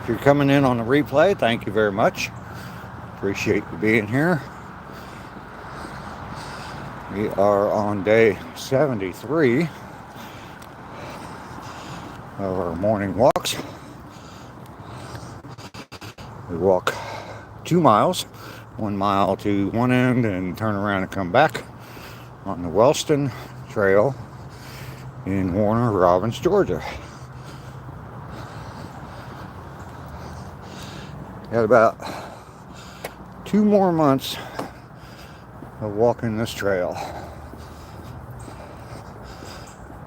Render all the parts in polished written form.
If you're coming in on the replay, thank you very much. Appreciate you being here. We are on day 73 of our morning walks. We walk 2 miles, 1 mile to one end and turn around and come back on the Wellston Trail in Warner Robins, Georgia. Got about 2 more months of walking this trail.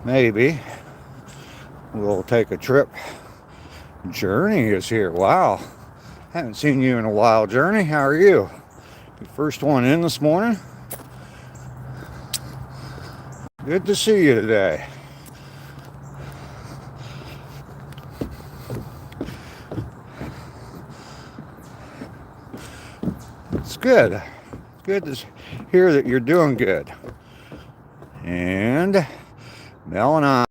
Maybe we'll take a trip. Journey is here. Wow. Haven't seen you in a while, Journey. How are you? Your first one in this morning. Good to see you today. It's good. It's good to hear that you're doing good. And Mel and I.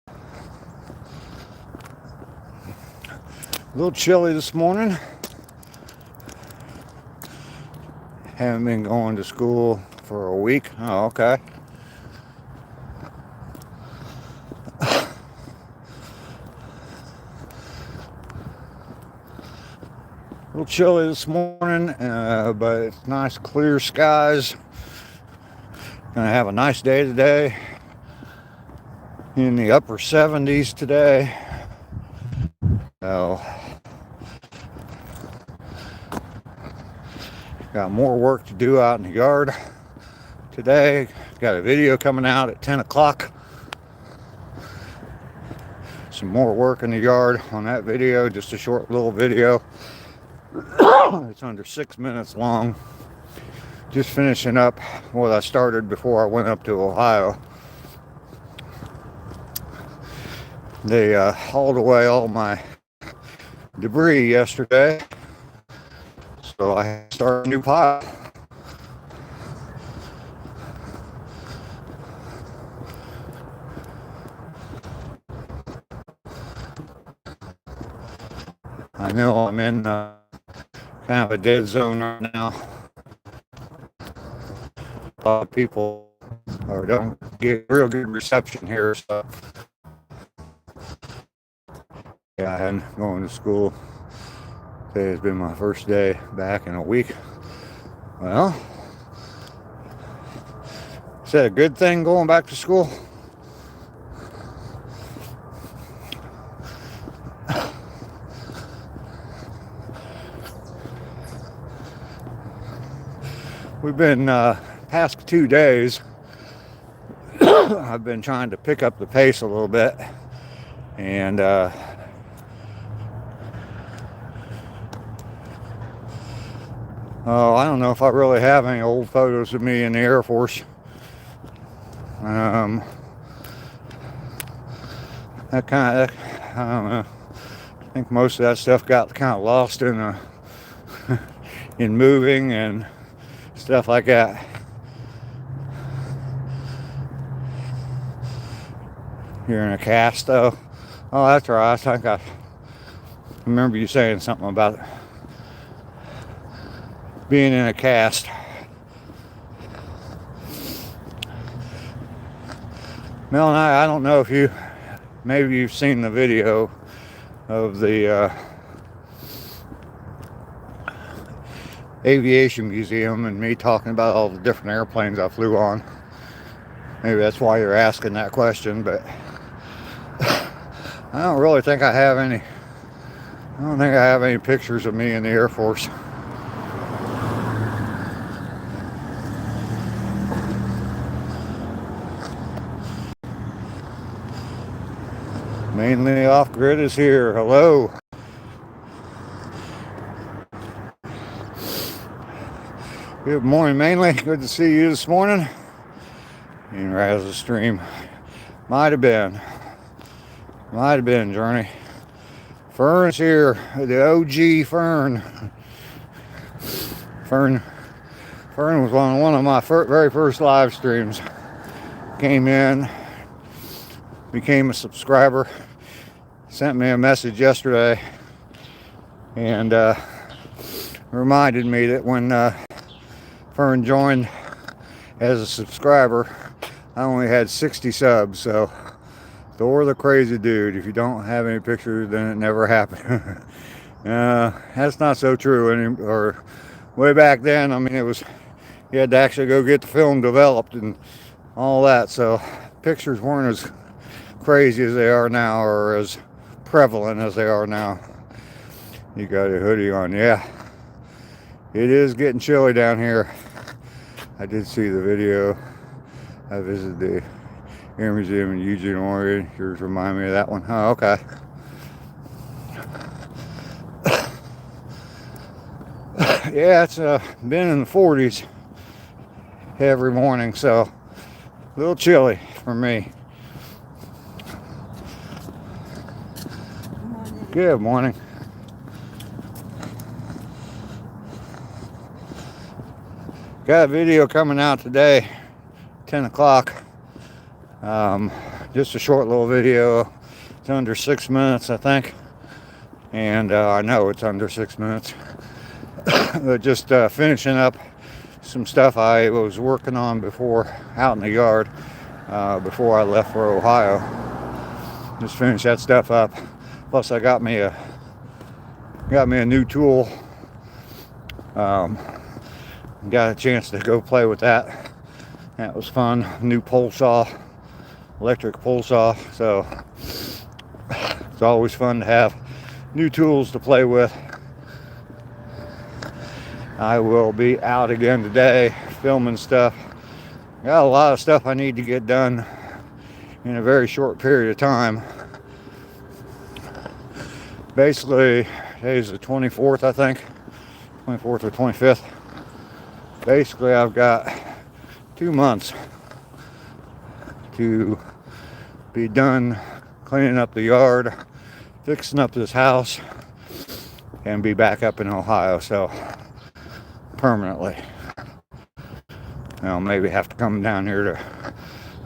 A little chilly this morning. Haven't been going to school for a week. Oh, okay. A little chilly this morning, but it's nice clear skies. Gonna have a nice day today. In the upper 70s today. So, got more work to do out in the yard today. Got a video coming out at 10 o'clock. Some more work in the yard on that video, just a short little video. It's under 6 minutes long. Just finishing up what I started before I went up to Ohio. They hauled away all my debris yesterday, so I started a new pile. I know I'm in kind of a dead zone right now. A lot of people don't get real good reception here, so yeah, I'm going to school. Today has been my first day back in a week. Well, is that a good thing going back to school? We've been past 2 days. I've been trying to pick up the pace a little bit, and oh, I don't know if I really have any old photos of me in the Air Force. That kind of, I don't know. I think most of that stuff got kind of lost in in moving and stuff like that. You're in a cast, though. Oh, that's right. I think I remember you saying something about being in a cast. Mel and I don't know if maybe you've seen the video of the aviation museum and me talking about all the different airplanes I flew on. Maybe that's why you're asking that question, but I don't really think I have any. I don't think I have any pictures of me in the Air Force. Mainly Off Grid is here. Hello. Good morning, Mainly. Good to see you this morning. In Razzle Stream. Might have been, Journey. Fern's here. The OG Fern. Fern was on one of my very first live streams. Came in, became a subscriber. Sent me a message yesterday and reminded me that when Fern joined as a subscriber, I only had 60 subs. So Thor the crazy dude, if you don't have any pictures, then it never happened. That's not so true or way back then. I mean, it was, you had to actually go get the film developed and all that, so pictures weren't as crazy as they are now, or as prevalent as they are now. You got a hoodie on. Yeah, it is getting chilly down here. I did see the video. I visited the Air Museum in Eugene, Oregon. Yours remind me of that one. Oh, okay. Yeah, it's been in the 40s every morning, so a little chilly for me. Good morning. Got a video coming out today, 10 o'clock. Just a short little video. It's under 6 minutes, I think. And I know it's under 6 minutes. But just finishing up some stuff I was working on before, out in the yard, before I left for Ohio. Just finish that stuff up. Plus I got me a new tool. Got a chance to go play with that. That was fun. New pole saw, electric pole saw. So it's always fun to have new tools to play with. I will be out again today filming stuff. Got a lot of stuff I need to get done in a very short period of time. Basically, today's the 24th, I think. 24th or 25th. Basically, I've got 2 months to be done cleaning up the yard, fixing up this house, and be back up in Ohio. So permanently. I'll maybe have to come down here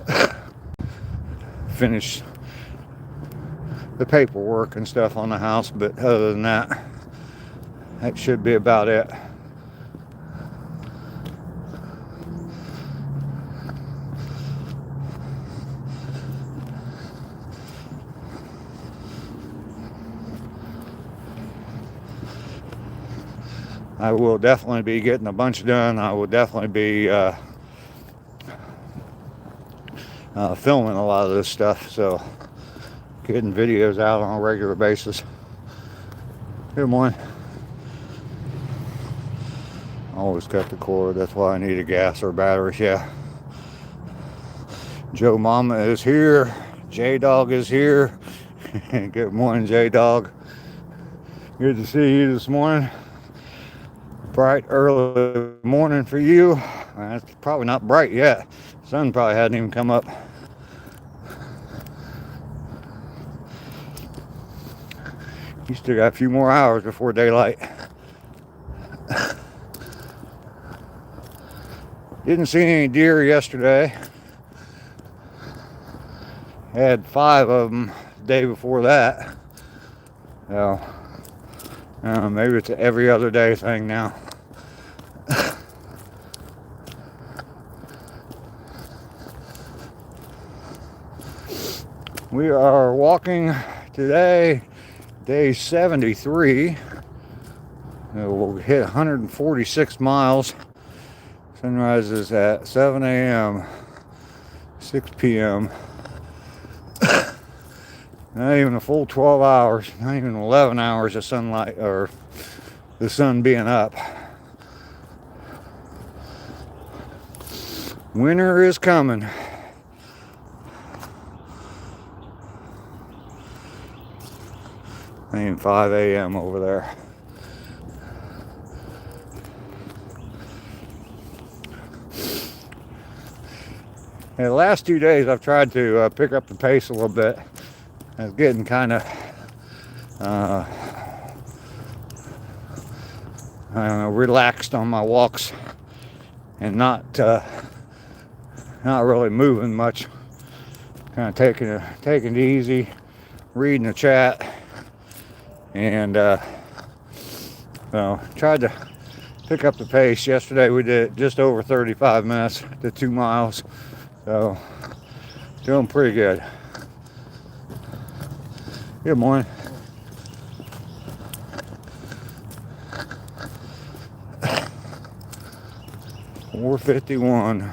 to finish the paperwork and stuff on the house, but other than that, that should be about it. I will definitely be getting a bunch done. I will definitely be filming a lot of this stuff, so getting videos out on a regular basis. Good morning. Always cut the cord. That's why I need a gas or batteries. Yeah. Joe Mama is here. J Dog is here. Good morning, J Dog. Good to see you this morning. Bright early morning for you. It's probably not bright yet. The sun probably hadn't even come up. You still got a few more hours before daylight. Didn't see any deer yesterday. Had 5 of them the day before that. So, maybe it's an every other day thing now. We are walking today, day 73. We'll hit 146 miles. Sunrise is at 7 a.m., 6 p.m. Not even a full 12 hours, not even 11 hours of sunlight, or the sun being up. Winter is coming. Ain't 5 a.m. over there. The last 2 days I've tried to pick up the pace a little bit. I was getting kind of I don't know, relaxed on my walks and not really moving much. kind of taking it easy, reading the chat, and so tried to pick up the pace. Yesterday we did just over 35 minutes to 2 miles, so doing pretty good. Good morning. $4:51.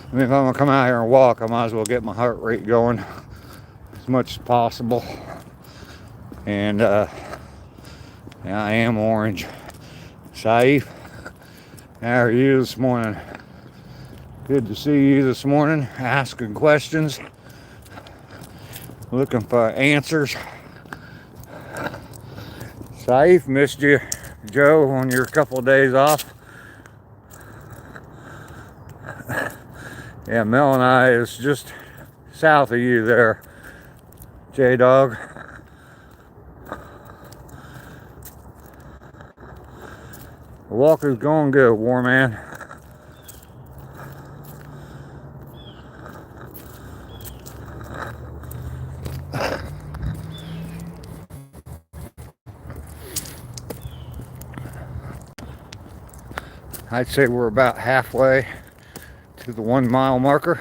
I mean, if I'm gonna come out here and walk, I might as well get my heart rate going as much as possible. And yeah, I am orange. Saif, how are you this morning? Good to see you this morning, asking questions, looking for answers. Saif, missed you, Joe, on your couple of days off. Yeah, Mel and I is just south of you there, J-Dog. The walk is going good, War Man. I'd say we're about halfway to the 1 mile marker.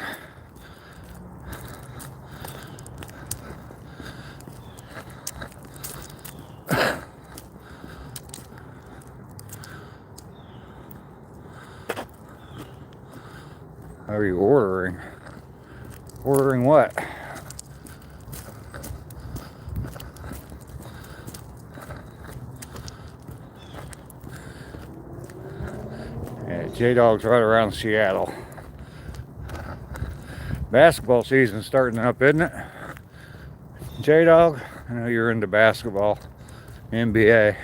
How are you ordering? Ordering what? Yeah, J-Dog's right around Seattle. Basketball season's starting up, isn't it? J-Dog, I know you're into basketball, NBA.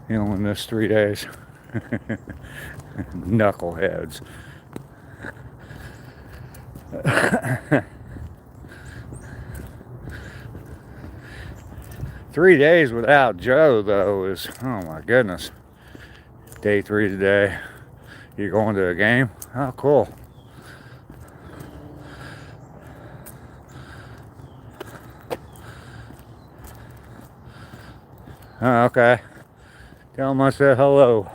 You only missed 3 days. Knuckleheads. 3 days without Joe, though, is, oh my goodness. Day 3 today. You going to a game? Oh, cool. Oh, okay. Tell him I said hello.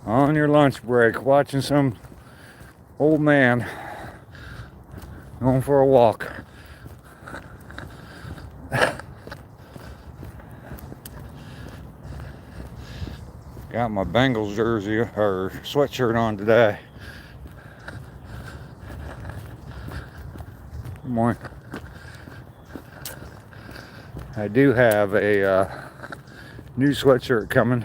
On your lunch break, watching some old man going for a walk. Got my Bengals jersey or sweatshirt on today. Good morning. I do have a new sweatshirt coming.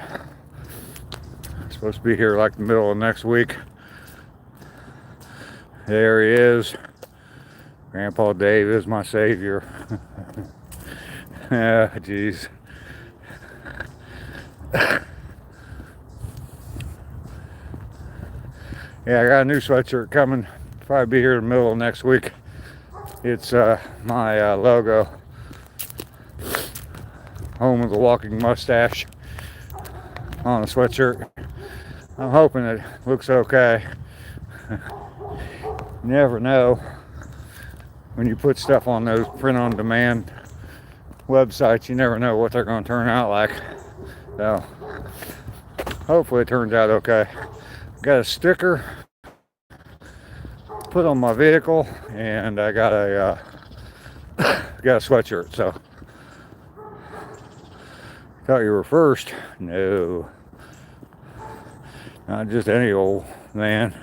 Supposed to be here like the middle of next week. There he is. Grandpa Dave is my savior. Ah, jeez. Yeah, I got a new sweatshirt coming. Probably be here in the middle of next week. It's my logo. Home of the walking mustache on the sweatshirt. I'm hoping it looks okay. You never know when you put stuff on those print-on-demand websites. You never know what they're going to turn out like. So hopefully it turns out okay. Got a sticker put on my vehicle, and I got a sweatshirt. So thought you were first. No. Not just any old man.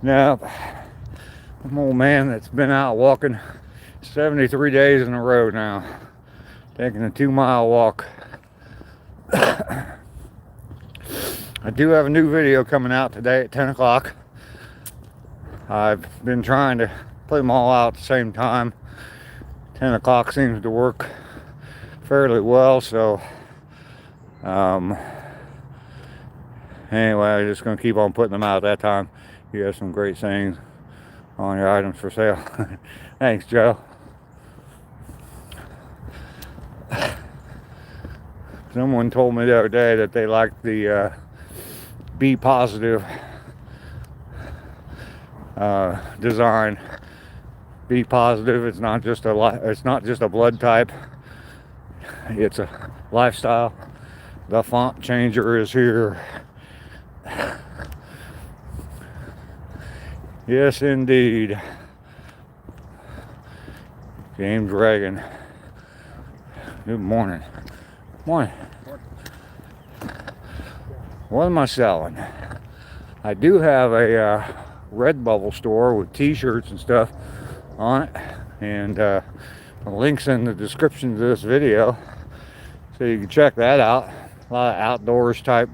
No, I'm an old man that's been out walking 73 days in a row now. Taking a 2 mile walk. I do have a new video coming out today at 10 o'clock. I've been trying to play them all out at the same time. 10 o'clock seems to work fairly well, so anyway, I'm just going to keep on putting them out at that time. You have some great sayings on your items for sale. Thanks, Joe. Someone told me the other day that they liked the Be Positive design. Be Positive. It's not just a blood type. It's a lifestyle. The font changer is here. Yes, indeed. James Reagan. Good morning. Morning. What am I selling? I do have a Redbubble store with t-shirts and stuff on it, and the link's in the description of this video, so you can check that out. A lot of outdoors type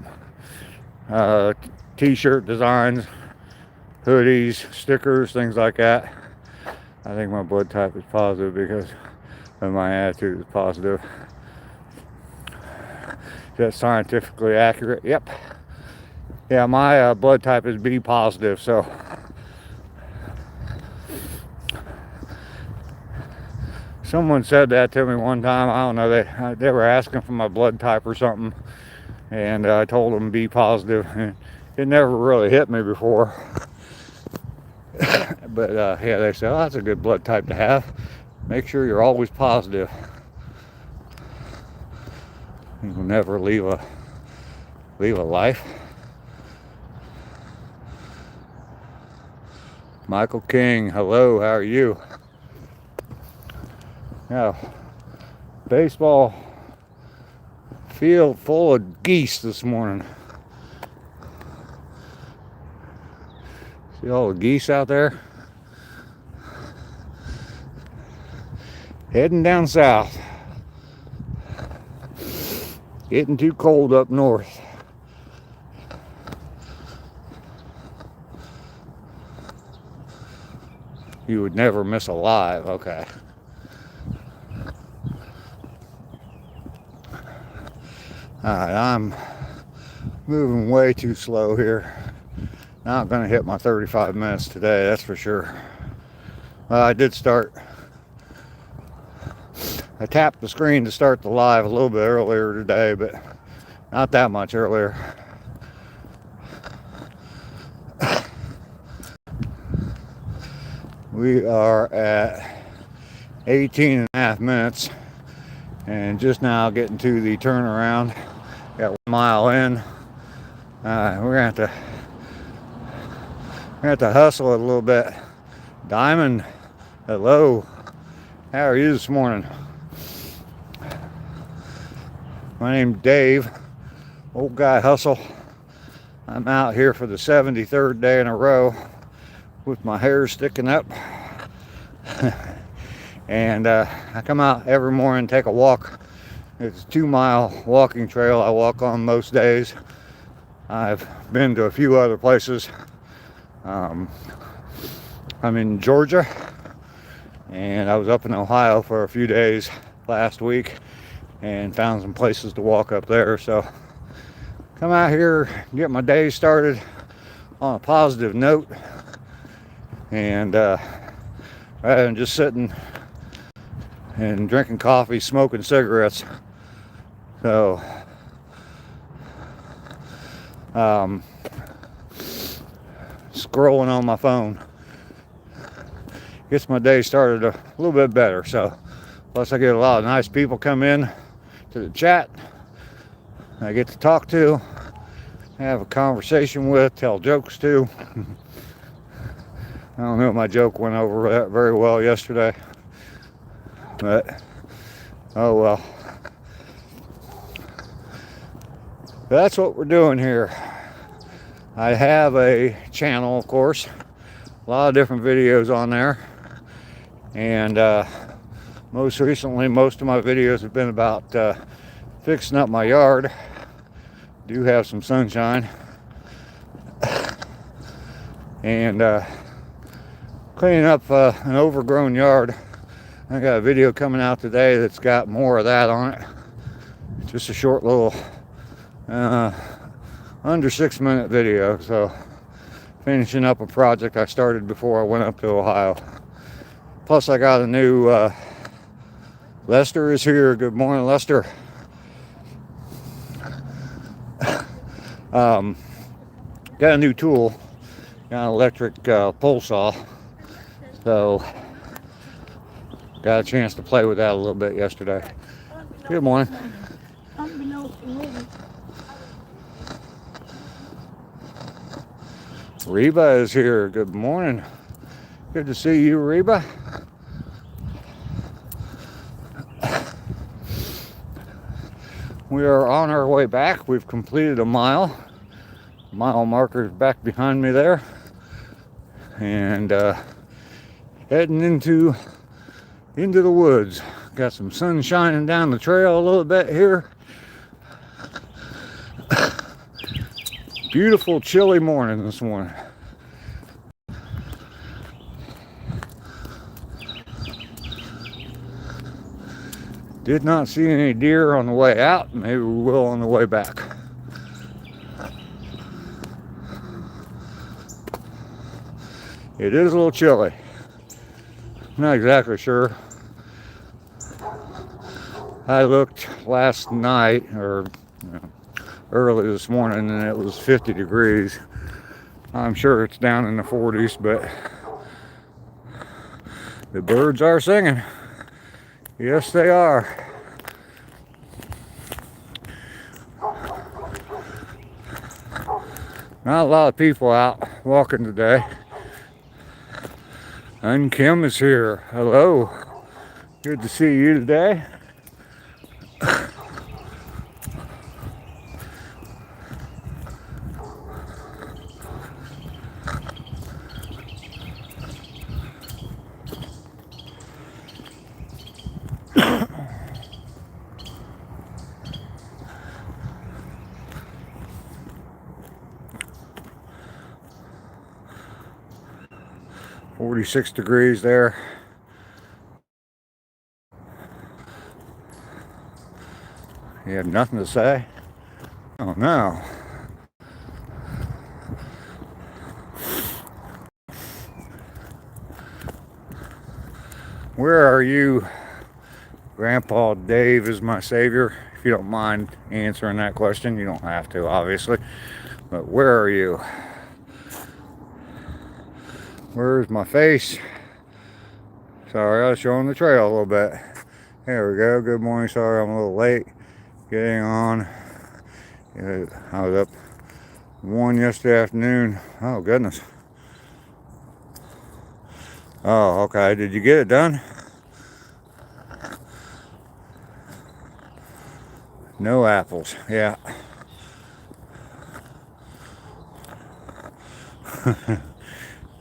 t-shirt designs, hoodies, stickers, things like that. I think my blood type is positive because of my attitude is positive. Is that scientifically accurate? Yep. Yeah, my blood type is B positive, so someone said that to me one time. I don't know, they were asking for my blood type or something, and I told them B positive, and it never really hit me before. But yeah, they said, oh, that's a good blood type to have. Make sure you're always positive. You'll never leave a life. Michael King, hello, how are you? Now, baseball field full of geese this morning. See all the geese out there? Heading down south. Getting too cold up north. You would never miss a live, okay. Alright, I'm moving way too slow here. Not gonna hit my 35 minutes today, that's for sure. I did start. I tapped the screen to start the live a little bit earlier today, but not that much earlier. We are at 18 and a half minutes and just now getting to the turnaround. Got 1 mile in. We're gonna have to hustle it a little bit. Diamond, hello. How are you this morning? My name's Dave. Old Guy Hustle. I'm out here for the 73rd day in a row with my hair sticking up. And I come out every morning, take a walk. It's a 2-mile walking trail I walk on most days. I've been to a few other places. I'm in Georgia, and I was up in Ohio for a few days last week and found some places to walk up there. So come out here, get my day started on a positive note, and rather than just sitting and drinking coffee, smoking cigarettes. So scrolling on my phone gets my day started a little bit better. So plus I get a lot of nice people come in to the chat I get to talk to, have a conversation with, tell jokes to. I don't know if my joke went over that very well yesterday, but oh well. That's what we're doing here. I have a channel, of course, a lot of different videos on there, and most recently, most of my videos have been about fixing up my yard. Do have some sunshine, and cleaning up an overgrown yard. I got a video coming out today that's got more of that on it. Just a short little under 6-minute video. So finishing up a project I started before I went up to Ohio. Plus I got a new Lester is here. Good morning, Lester. Got a new tool. Got an electric pole saw. So got a chance to play with that a little bit yesterday. Good morning. Reba is here. Good morning. Good to see you, Reba. We are on our way back. We've completed a mile. Mile marker is back behind me there. And heading into the woods. Got some sun shining down the trail a little bit here. Beautiful chilly morning this morning. Did not see any deer on the way out. Maybe we will on the way back. It is a little chilly. Not exactly sure. I looked last night, or early this morning, and it was 50 degrees. I'm sure it's down in the 40s, but the birds are singing. Yes, they are. Not a lot of people out walking today. And Kim is here. Hello. Good to see you today. .46 degrees there. You have nothing to say? Oh no. Where are you? Grandpa Dave is my savior. If you don't mind answering that question, you don't have to, obviously. But where are you? Where's my face? Sorry, I was showing the trail a little bit. There we go. Good morning. Sorry I'm a little late getting on. I was up 1 yesterday afternoon. Oh, goodness. Oh, okay. Did you get it done? No apples. Yeah.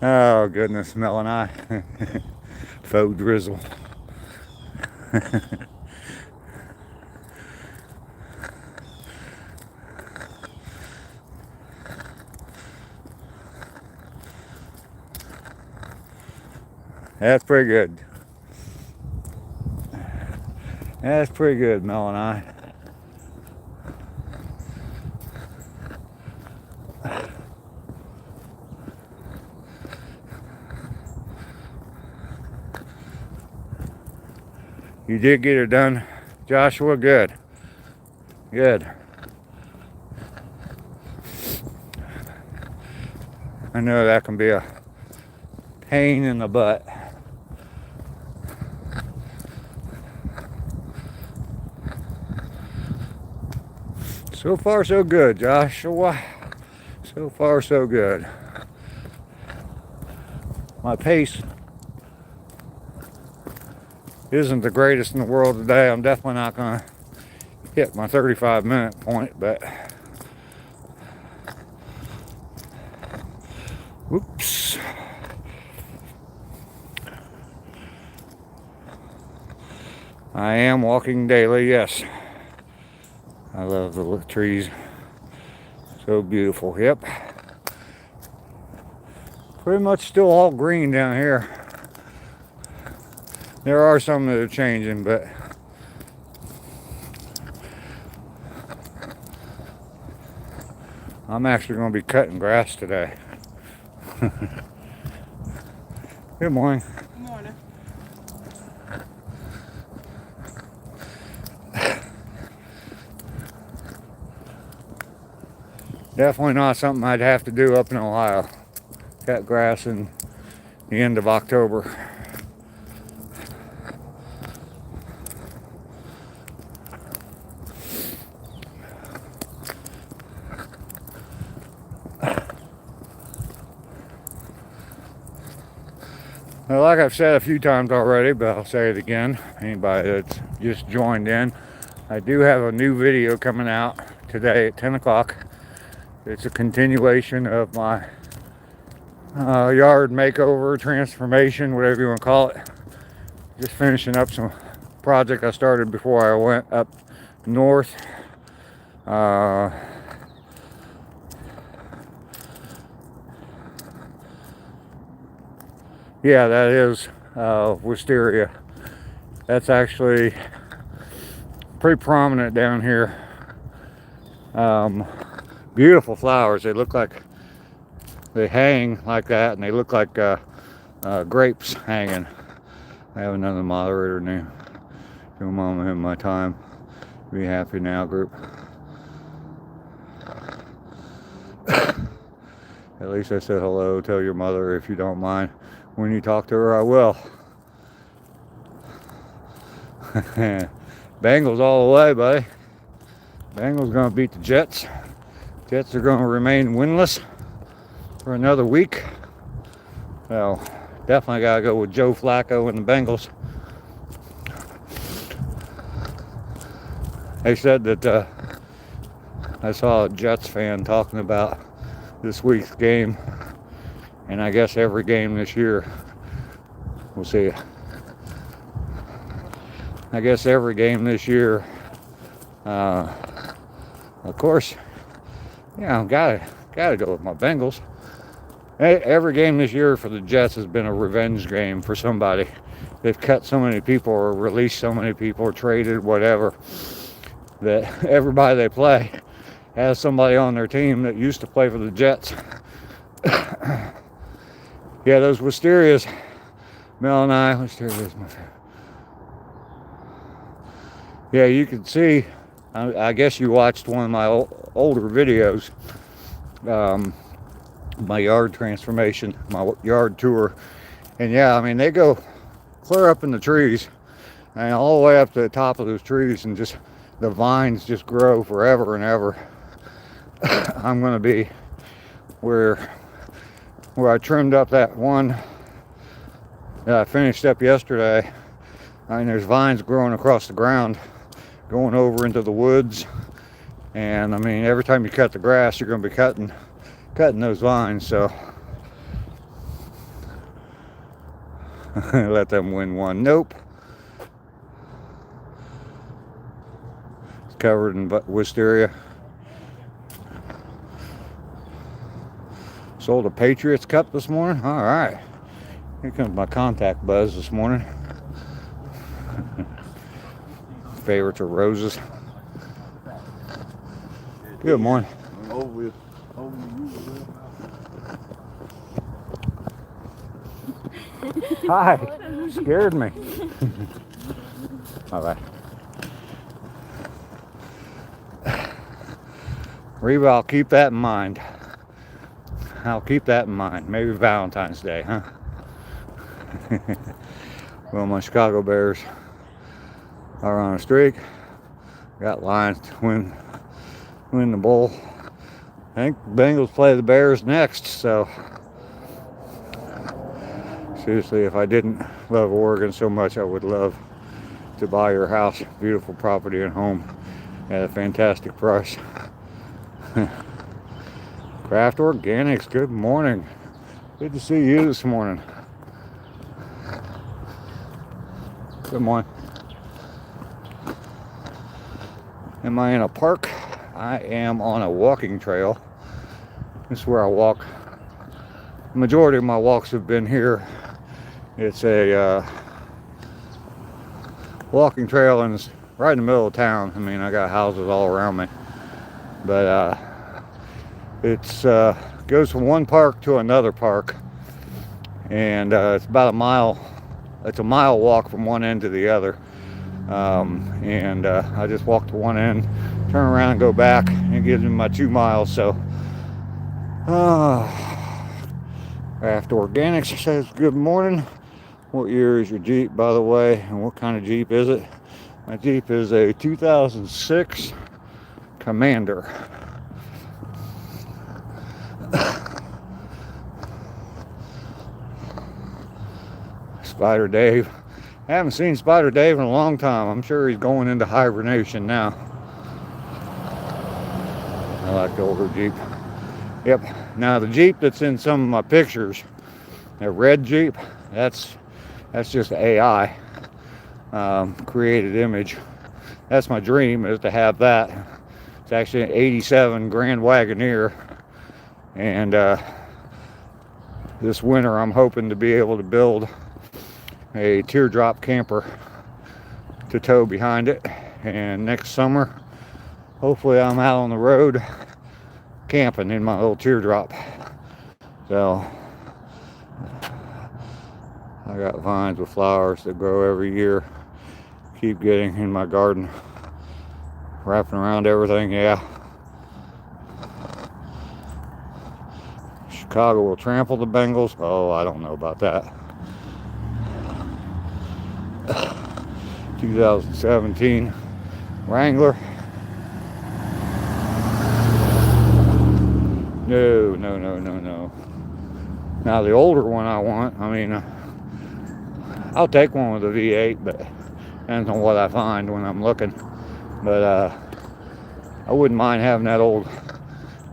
Oh, goodness, Mel and I. Faux drizzle. That's pretty good. That's pretty good, Mel and I. You did get it done, Joshua. Good. Good. I know that can be a pain in the butt. So far, so good, Joshua. So far, so good. My pace isn't the greatest in the world today. I'm definitely not going to hit my 35-minute point, but whoops. I am walking daily, yes. I love the trees. So beautiful, yep. Pretty much still all green down here. There are some that are changing, but I'm actually going to be cutting grass today. Good morning. Good morning. Definitely not something I'd have to do up in Ohio. Cut grass in the end of October. Well, like I've said a few times already, but I'll say it again. Anybody that's just joined in, I do have a new video coming out today at 10 o'clock. It's a continuation of my yard makeover, transformation, whatever you want to call it. Just finishing up some project I started before I went up north. Yeah, that is wisteria. That's actually pretty prominent down here. Beautiful flowers. They look like they hang like that, and they look like grapes hanging. I have another moderator name. Your mama in my time. Be happy now, group. At least I said hello. Tell your mother if you don't mind. When you talk to her, I will. Bengals all the way, buddy. Bengals gonna beat the Jets. Jets are gonna remain winless for another week. So definitely gotta go with Joe Flacco and the Bengals. They said that I saw a Jets fan talking about this week's game, and I guess every game this year, we'll see. I guess every game this year, of course, yeah, gotta go with my Bengals. Every game this year for the Jets has been a revenge game for somebody. They've cut so many people or released so many people or traded whatever, that everybody they play has somebody on their team that used to play for the Jets. Yeah, those wisterias, Mel and I, wisteria is my favorite. Yeah, you can see, I guess you watched one of my older videos, my yard transformation, my yard tour. And yeah, I mean, they go clear up in the trees and all the way up to the top of those trees, and just the vines just grow forever and ever. I'm going to be where I trimmed up that one that I finished up yesterday. I mean, there's vines growing across the ground, going over into the woods. And I mean, every time you cut the grass, you're going to be cutting those vines. So let them win one. Nope. It's covered in wisteria. Sold a Patriots cup this morning. All right. Here comes my contact buzz this morning. Favorites are roses. Good morning. Hi. Scared me. All right. Reba, I'll keep that in mind. I'll keep that in mind. Maybe Valentine's Day, huh? Well, my Chicago Bears are on a streak. Got Lions to win the bowl. I think Bengals play the Bears next, so seriously, if I didn't love Oregon so much, I would love to buy your house. Beautiful property and home at a fantastic price. Craft Organics, good morning. Good to see you this morning. Good morning. Am I in a park? I am on a walking trail. This is where I walk majority of my walks have been here. It's a walking trail and it's right in the middle of town. I mean, I got houses all around me, but it's goes from one park to another park, and it's about a mile. It's a mile walk from one end to the other, and I just walk to one end, turn around, and go back, and it gives me my 2 miles. So, After Organics says good morning. What year is your Jeep, by the way, and what kind of Jeep is it? My Jeep is a 2006 Commander. Spider Dave. I haven't seen Spider Dave in a long time. I'm sure he's going into hibernation now. I like the older Jeep. Yep. Now the Jeep that's in some of my pictures, that red Jeep, that's just AI created image. That's my dream, is to have that. It's actually an 87 Grand Wagoneer, and this winter I'm hoping to be able to build a teardrop camper to tow behind it, and next summer hopefully I'm out on the road camping in my little teardrop. So I got vines with flowers that grow every year, keep getting in my garden, wrapping around everything. Yeah, Chicago will trample the Bengals. Oh, I don't know about that. 2017 Wrangler. No. Now the older one I want, I mean, I'll take one with a V8, but depends on what I find when I'm looking. But I wouldn't mind having that old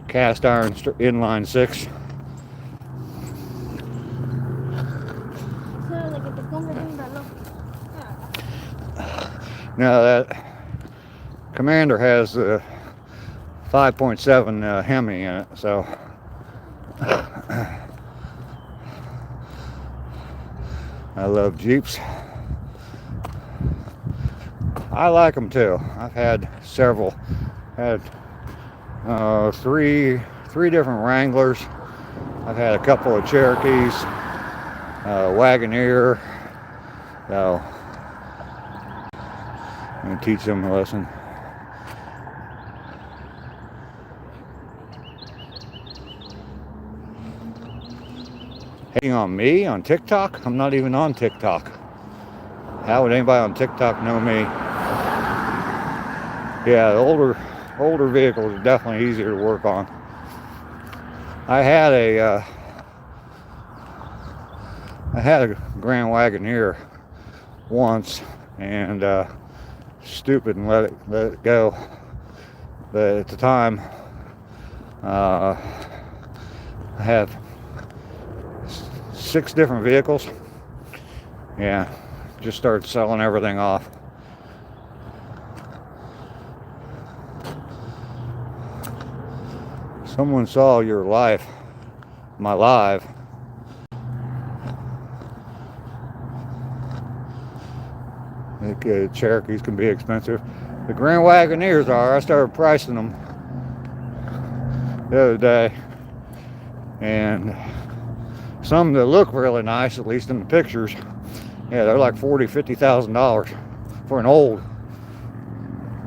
cast iron inline 6. Now that Commander has a 5.7 Hemi in it, so I love Jeeps. I like them too. I've had several. Had three different Wranglers. I've had a couple of Cherokees, Wagoneer. So I'm gonna teach them a lesson. Hating on me on TikTok? I'm not even on TikTok. How would anybody on TikTok know me? Yeah, the older vehicles are definitely easier to work on. I had a Grand Wagoneer once, and stupid and let it go. But at the time, I have 6 different vehicles. Yeah, just started selling everything off. Someone saw your live, my live. I think Cherokees can be expensive. The Grand Wagoneers are. I started pricing them the other day, and some that look really nice, at least in the pictures, yeah, they're like $40,000-$50,000 for an old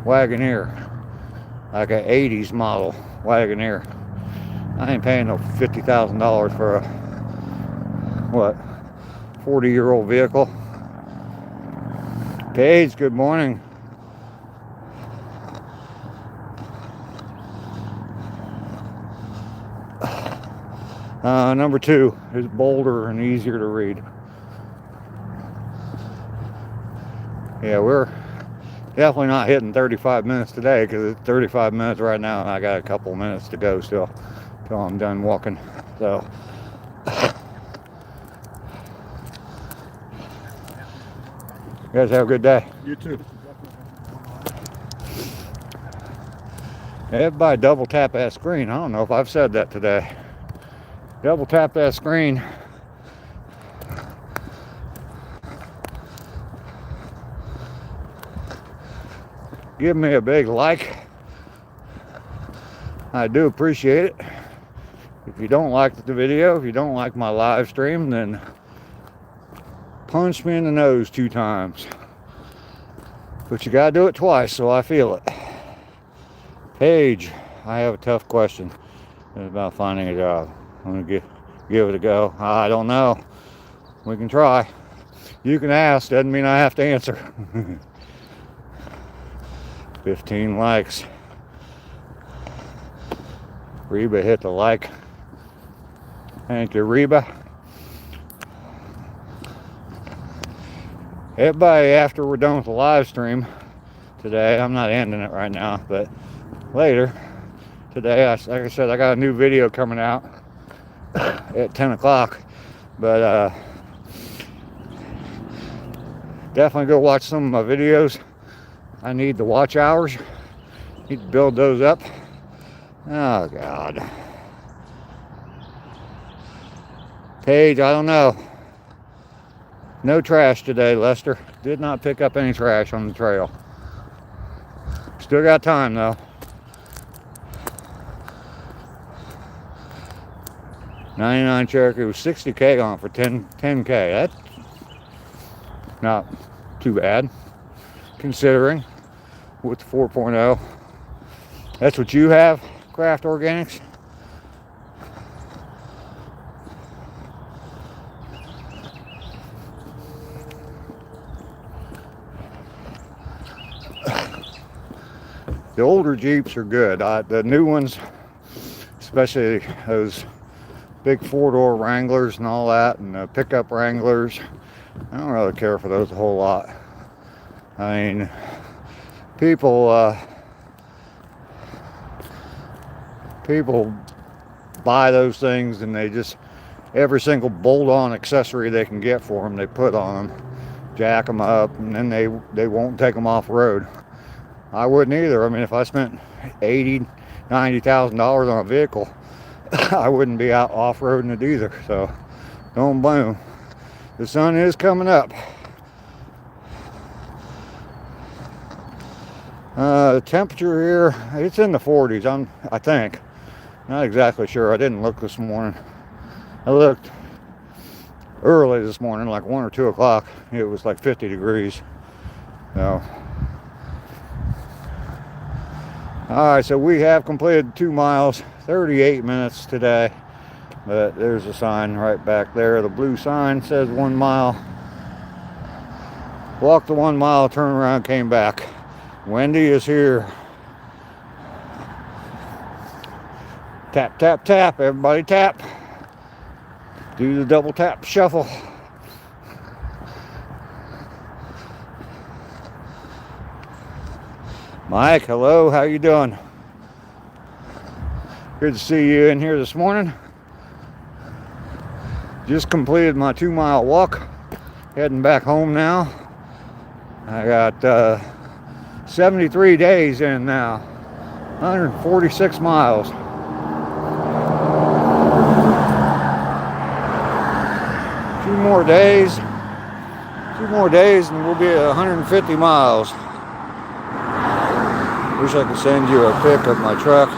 Wagoneer, like an 80s model Wagoneer. I ain't paying no $50,000 for a, what, 40-year-old vehicle. Paige, good morning. Number 2 is bolder and easier to read. Yeah, we're definitely not hitting 35 minutes today, because it's 35 minutes right now, and I got a couple minutes to go still till I'm done walking. So you guys have a good day. You too. Everybody double tap that screen. I don't know if I've said that today. double tap that screen. Give me a big like. I do appreciate it. If you don't like the video, if you don't like my live stream, then punch me in the nose 2 times. But you gotta do it twice so I feel it. Paige, I have a tough question. It's about finding a job. I'm gonna give it a go. I don't know. We can try. You can ask, doesn't mean I have to answer. 15 likes. Reba hit the like. Thank you, Reba. Everybody, after we're done with the live stream today, I'm not ending it right now, but later today, like I said, I got a new video coming out at 10 o'clock. But definitely go watch some of my videos. I need the watch hours. Need to build those up. Oh, God. Paige, I don't know. No trash today, Lester. Did not pick up any trash on the trail. Still got time, though. 99 Cherokee was 60K on for 10K. That's not too bad, considering with the 4.0. That's what you have, Craft Organics? The older Jeeps are good. The new ones, especially those big 4-door Wranglers and all that, and the pickup Wranglers, I don't really care for those a whole lot. I mean, people buy those things and they just, every single bolt-on accessory they can get for them, they put on them, jack them up, and then they won't take them off road. I wouldn't either. I mean, if I spent $80,000, $90,000 on a vehicle, I wouldn't be out off-roading it either. So don't blame them. The sun is coming up. The temperature here, it's in the 40s, I think. Not exactly sure. I didn't look this morning. I looked early this morning, like 1 or 2 o'clock. It was like 50 degrees. So, alright, so we have completed 2 miles, 38 minutes today. But there's a sign right back there. The blue sign says 1 mile. Walked the 1 mile, turned around, came back. Wendy is here. Tap, tap, tap. Everybody tap. Do the double tap shuffle. Mike, hello. How you doing? Good to see you in here this morning. Just completed my 2 mile walk. Heading back home now. I got 73 days in now. 146 miles. Two more days and we'll be at 150 miles. Wish I could send you a pic of my truck.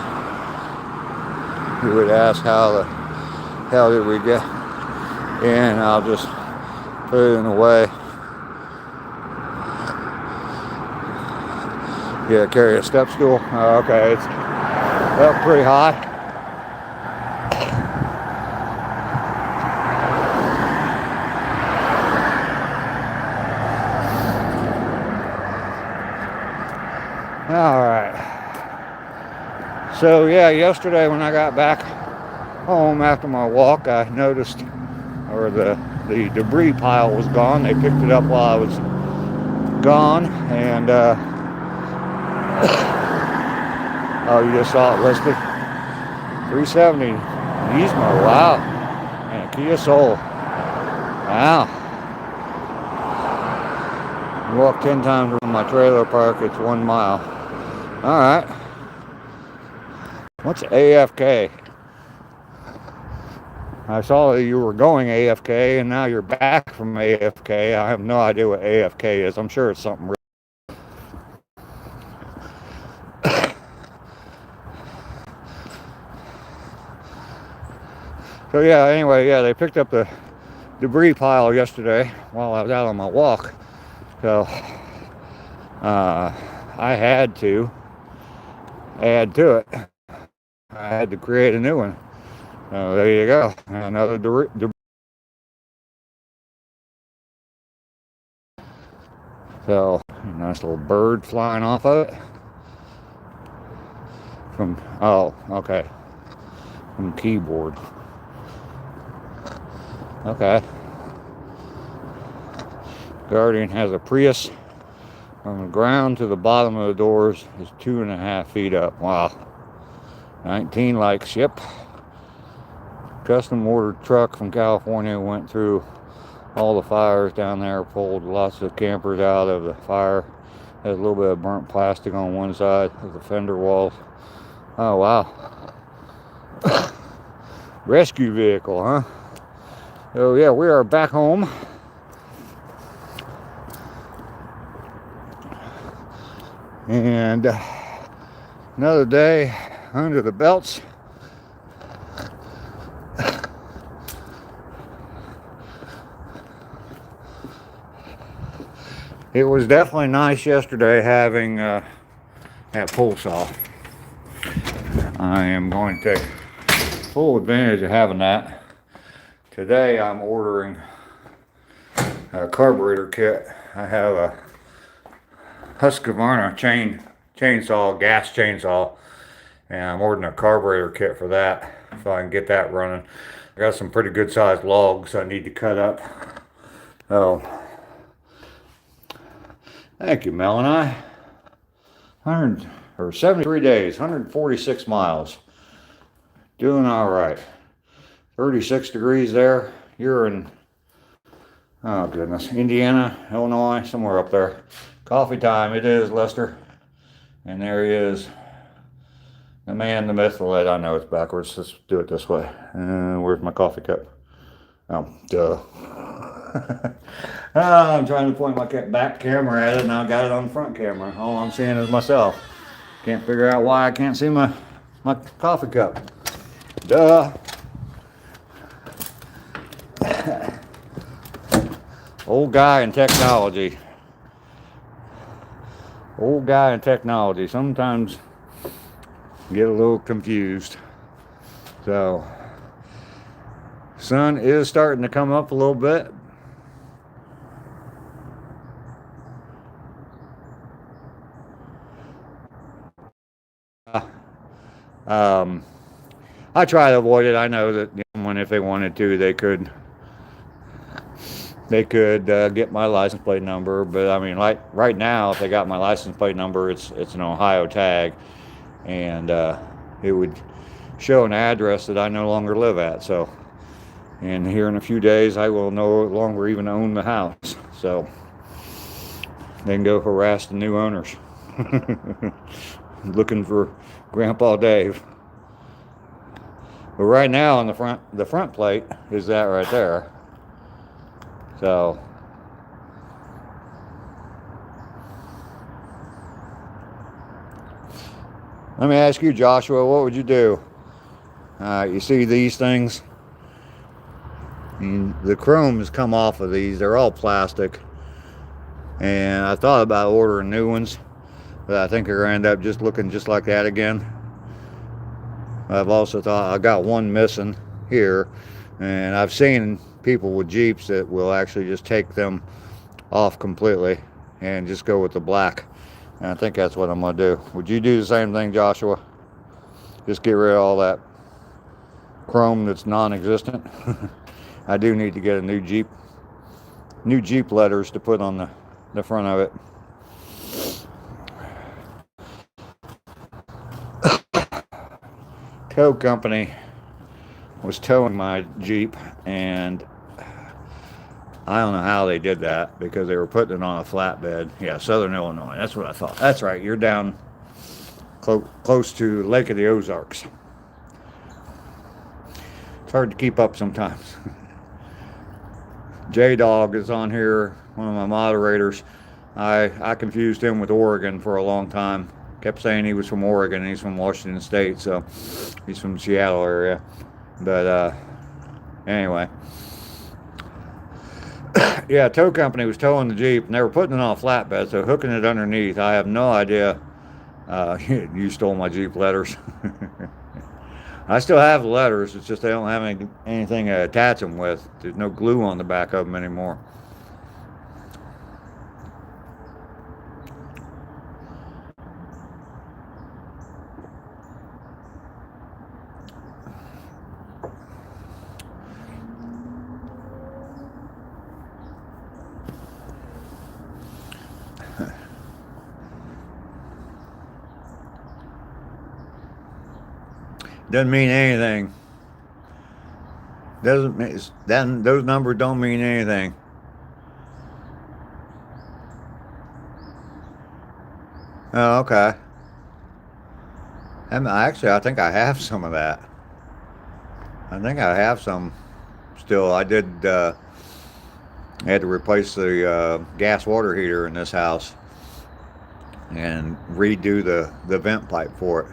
You would ask how the hell did we get in. I'll just put it in the way. Yeah, carry a step stool. Oh, okay, it's up pretty high. All right. So yeah, yesterday when I got back home after my walk, I noticed, or the debris pile was gone. They picked it up while I was gone, and oh, you just saw it listed. 370 Nismo, wow, and a Kia Soul, wow. You walk 10 times from my trailer park, it's 1 mile. All right. What's AFK? I saw that you were going AFK and now you're back from AFK. I have no idea what AFK is. I'm sure it's something. So yeah, anyway, yeah, they picked up the debris pile yesterday while I was out on my walk. So I had to add to it. I had to create a new one. So there you go. Another debris. So nice little bird flying off of it. From, oh, okay. From keyboard. Okay. Guardian has a Prius. From the ground to the bottom of the doors is 2.5 feet up. Wow. 19 likes, yep. Custom ordered truck from California, went through all the fires down there, pulled lots of campers out of the fire. Has a little bit of burnt plastic on one side of the fender walls. Oh, wow. Rescue vehicle, huh? So, yeah, we are back home. And another day under the belts. It was definitely nice yesterday having that pull saw. I am going to take full advantage of having that. Today I'm ordering a carburetor kit. I have a Husqvarna chainsaw, gas chainsaw, and I'm ordering a carburetor kit for that so I can get that running. I got some pretty good sized logs I need to cut up. Oh, thank you, Melanie. 73 days, 146 miles. Doing all right. 36 degrees there. You're in, oh goodness, Indiana, Illinois, somewhere up there. Coffee time, it is, Lester. And there he is. The man, the myth, the lead. I know it's backwards. Let's do it this way. Where's my coffee cup? Oh, duh. I'm trying to point my back camera at it, and I got it on the front camera. All I'm seeing is myself. Can't figure out why I can't see my coffee cup. Duh. Old guy in technology. Old guy in technology. Sometimes get a little confused. So, sun is starting to come up a little bit. I try to avoid it. I know that if they wanted to, they could get my license plate number. But I mean, like right now, if they got my license plate number, it's an Ohio tag, and it would show an address that I no longer live at. So, and here in a few days, I will no longer even own the house. So they can go harass the new owners, looking for Grandpa Dave. But right now on the front plate is that right there. So let me ask you, Joshua, what would you do? You see these things? The chrome has come off of these. They're all plastic. And I thought about ordering new ones, but I think they're going to end up just looking just like that again. I've also thought I got one missing here, and I've seen people with Jeeps that will actually just take them off completely and just go with the black. And I think that's what I'm going to do. Would you do the same thing, Joshua? Just get rid of all that chrome that's non-existent. I do need to get a new Jeep letters to put on the front of it. Tow company was towing my Jeep, and I don't know how they did that because they were putting it on a flatbed. Yeah, Southern Illinois. That's what I thought. That's right. You're down close to Lake of the Ozarks. hard to keep up sometimes. J-Dog is on here, one of my moderators. I confused him with Oregon for a long time. Kept saying he was from Oregon and he's from Washington State, so he's from the Seattle area. But anyway. Yeah, tow company was towing the Jeep and they were putting it on a flatbed, so hooking it underneath. I have no idea. You stole my Jeep letters. I still have the letters, it's just they don't have anything to attach them with. There's no glue on the back of them anymore. Doesn't mean anything. Doesn't mean then those numbers don't mean anything. Oh, okay. Actually, I think I have some of that. I think I have some still. I did. I had to replace the gas water heater in this house and redo the vent pipe for it.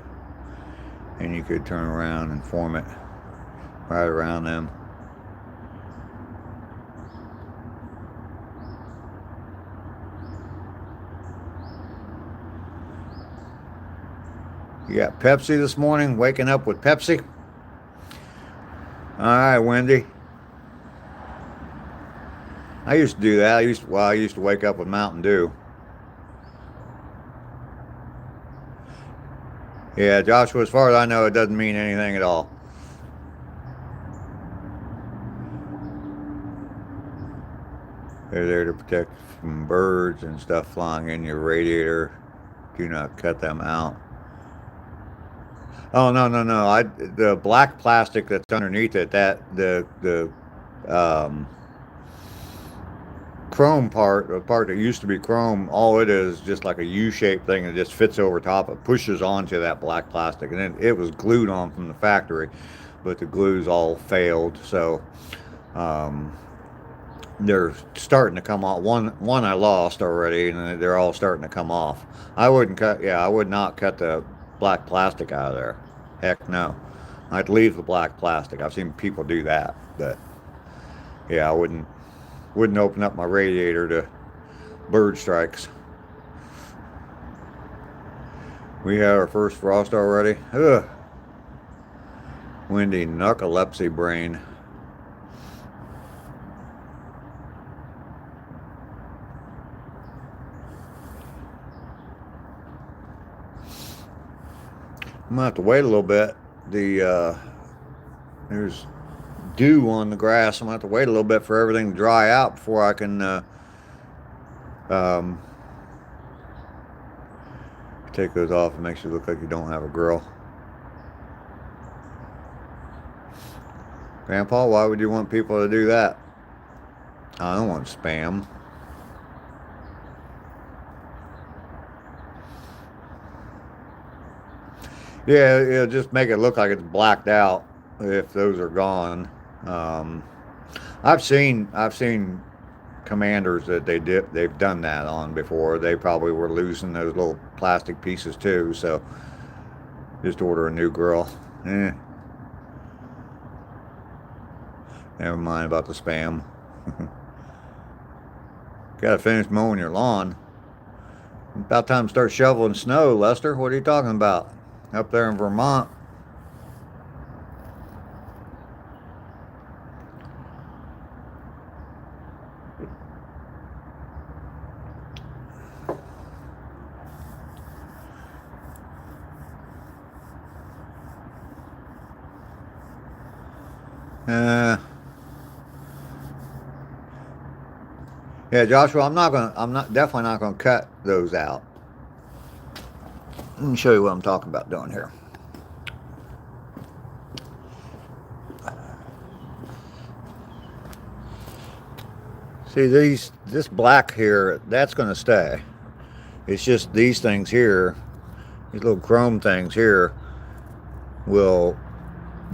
And you could turn around and form it right around them. You got Pepsi this morning, waking up with Pepsi? All right, Wendy. I used to do that. I used to wake up with Mountain Dew. Yeah, Joshua, as far as I know, it doesn't mean anything at all. They're there to protect from birds and stuff flying in your radiator. Do not cut them out. Oh, no. The black plastic that's underneath it, the chrome part, the part that used to be chrome, all it is just like a U-shaped thing that just fits over top. It pushes onto that black plastic, and it was glued on from the factory, but the glue's all failed, so they're starting to come off. One I lost already, and they're all starting to come off. I would not cut the black plastic out of there. Heck no. I'd leave the black plastic. I've seen people do that, but yeah, I wouldn't open up my radiator to bird strikes. We had our first frost already. Ugh. Windy narcolepsy brain. I'm gonna have to wait a little bit. There's dew on the grass. I'm gonna have to wait a little bit for everything to dry out before I can take those off. It makes you look like you don't have a grill. Grandpa, why would you want people to do that? I don't want spam. Yeah, it'll just make it look like it's blacked out if those are gone. I've seen commanders that they've done that on before. They probably were losing those little plastic pieces too, so just order a new grill. Never mind about the spam. Gotta finish mowing your lawn. About time to start shoveling snow, Lester. What are you talking about? Up there in Vermont. Yeah, Joshua, I'm definitely not gonna cut those out. Let me show you what I'm talking about doing here. See this black here, that's gonna stay. It's just these things here, these little chrome things here will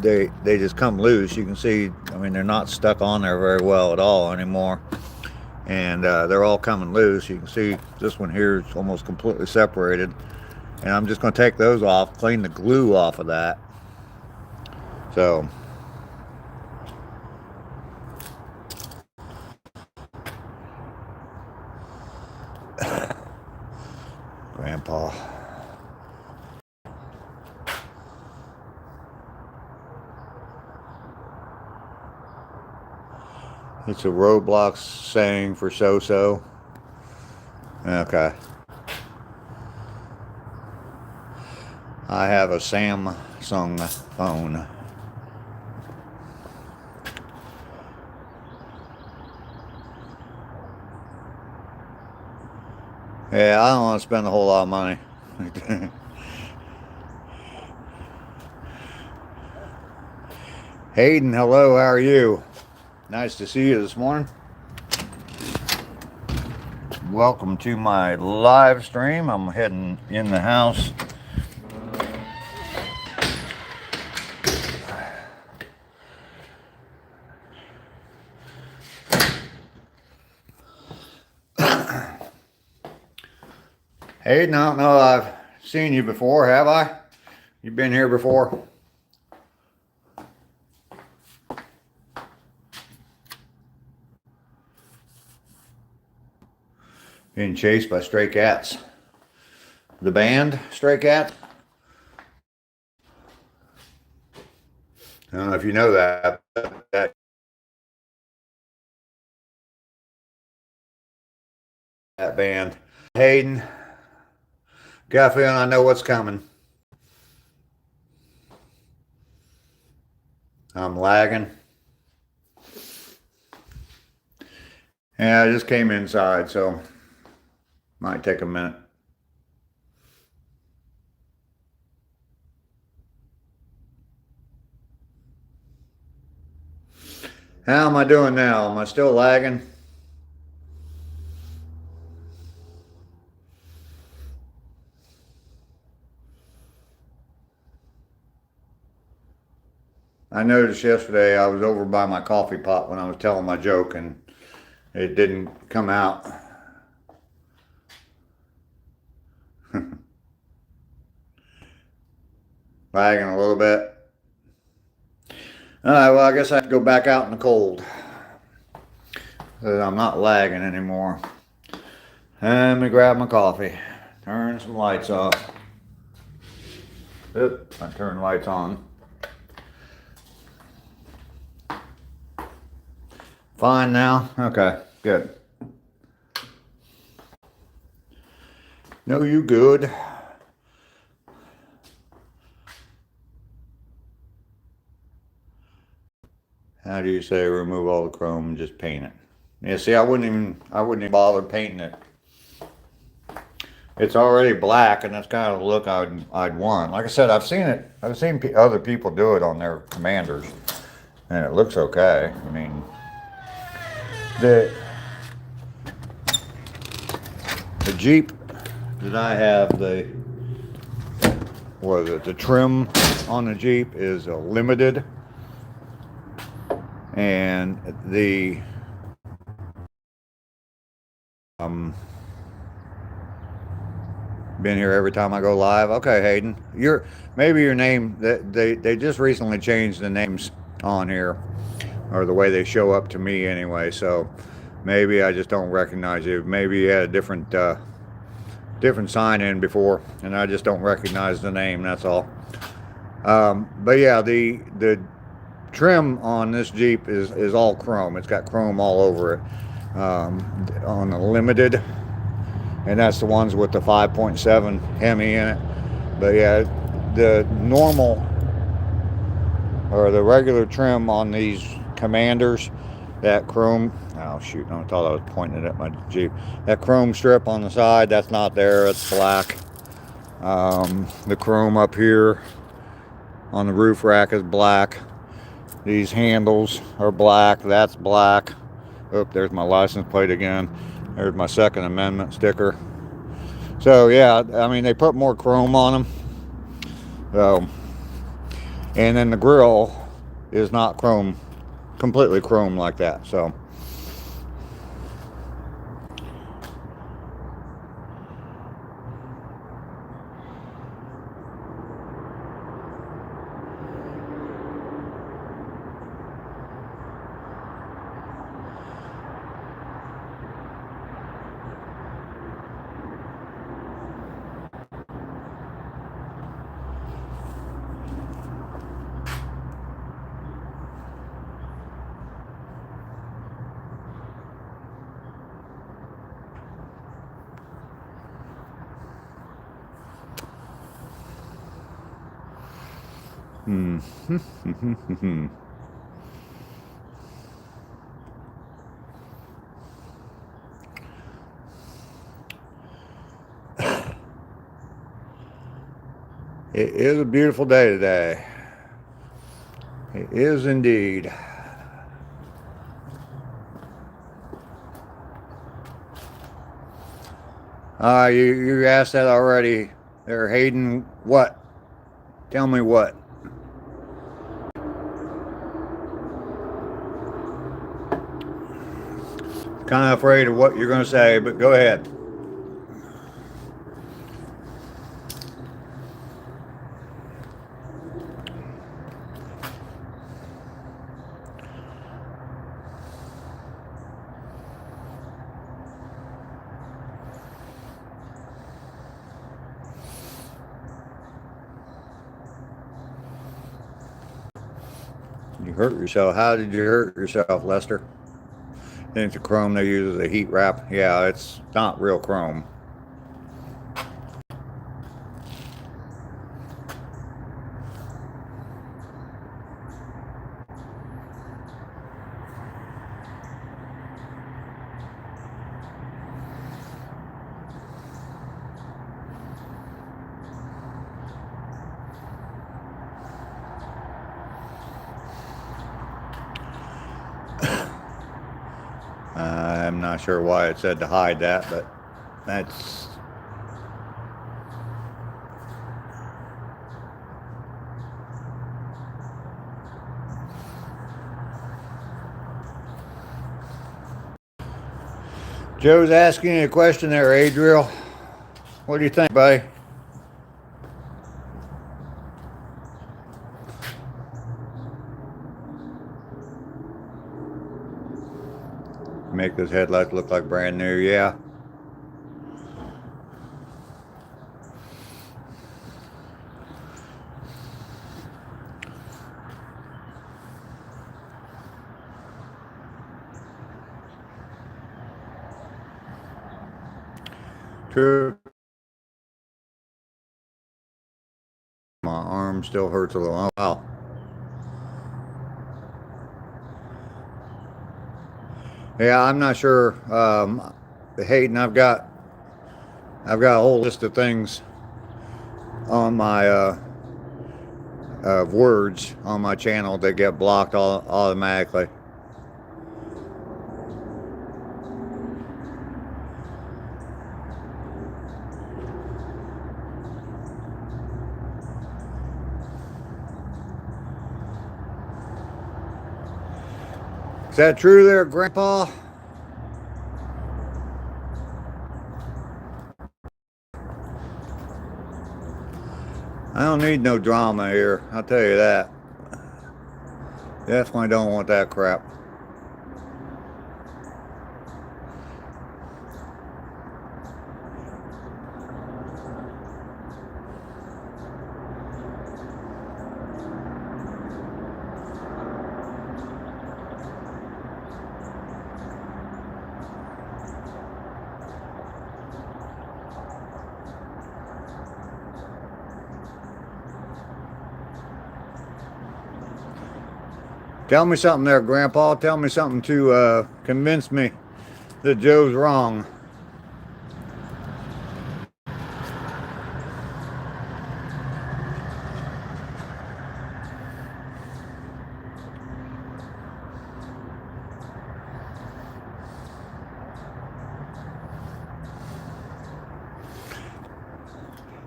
they just come loose. You can see, I mean, they're not stuck on there very well at all anymore. And they're all coming loose. You can see this one here is almost completely separated. And I'm just going to take those off, clean the glue off of that. So Grandpa. It's a Roblox saying for so-so. Okay. I have a Samsung phone. Yeah, I don't want to spend a whole lot of money. Hayden, hello, how are you? Nice to see you this morning. Welcome to my live stream. I'm heading in the house. Hayden, I don't know, I've seen you before, have I? You've been here before? Being chased by stray cats. The band, Stray Cats? I don't know if you know that. That band. Hayden, got a feeling I know what's coming. I'm lagging. Yeah, I just came inside, so might take a minute. How am I doing now? Am I still lagging? I noticed yesterday I was over by my coffee pot when I was telling my joke and it didn't come out. Lagging a little bit. Alright, well I guess I have to go back out in the cold. I'm not lagging anymore. Let me grab my coffee. Turn some lights off. Oop, I turned lights on. Fine now? Okay, good. No, you good. How do you say remove all the chrome and just paint it? Yeah, see, I wouldn't even bother painting it. It's already black, and that's kind of the look I'd want. Like I said, I've seen other people do it on their Commanders, and it looks okay. I mean, the Jeep that I have, the trim on the Jeep is a limited, and the been here every time I go live. Okay, Hayden, maybe your name, they just recently changed the names on here, or the way they show up to me anyway, so maybe I just don't recognize you. Maybe you had a different sign in before and I just don't recognize the name, that's all. But yeah, the trim on this Jeep is all chrome. It's got chrome all over it on the limited, and that's the ones with the 5.7 Hemi in it. But yeah, the normal or the regular trim on these Commanders, that chrome, oh shoot, I thought I was pointing it at my Jeep. That chrome strip on the side, that's not there, it's black. The chrome up here on the roof rack is black. These handles are black, that's black. Oh, there's my license plate again. There's my Second Amendment sticker. So yeah, I mean, they put more chrome on them. So And then the grill is not chrome, completely chrome like that. So it is a beautiful day today. It is indeed. You asked that already there, Hayden. What? Tell me what? Kind of afraid of what you're going to say, but go ahead. You hurt yourself. How did you hurt yourself, Lester? I think the chrome they use is a heat wrap. Yeah, it's not real chrome. I'm not sure why it said to hide that, but that's... Joe's asking you a question there, Adriel. What do you think, buddy? Make those headlights look like brand new, yeah. True. My arm still hurts a little. Oh, wow. Yeah, I'm not sure. Hayden, I've got a whole list of things on my words on my channel that get blocked automatically. Is that true there, Grandpa? I don't need no drama here, I'll tell you that. Definitely don't want that crap. Tell me something there, Grandpa. Tell me something to convince me that Joe's wrong.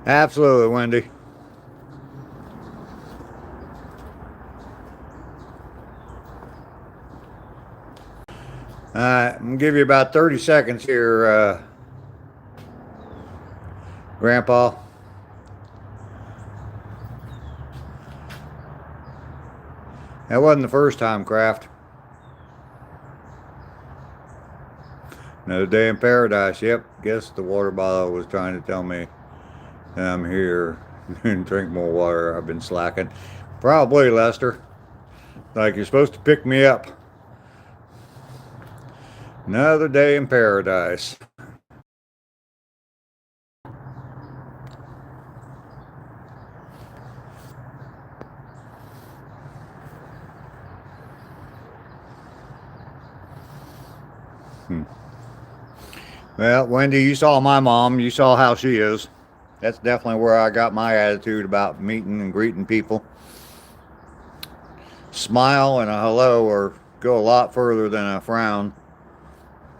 Absolutely, Wendy. I'm going to give you about 30 seconds here, Grandpa. That wasn't the first time, Kraft. Another day in paradise. Yep, guess the water bottle was trying to tell me that I'm here and drink more water. I've been slacking. Probably, Lester. Like you're supposed to pick me up. Another day in paradise. Well, Wendy, you saw my mom. You saw how she is. That's definitely where I got my attitude about meeting and greeting people. Smile and a hello or go a lot further than a frown.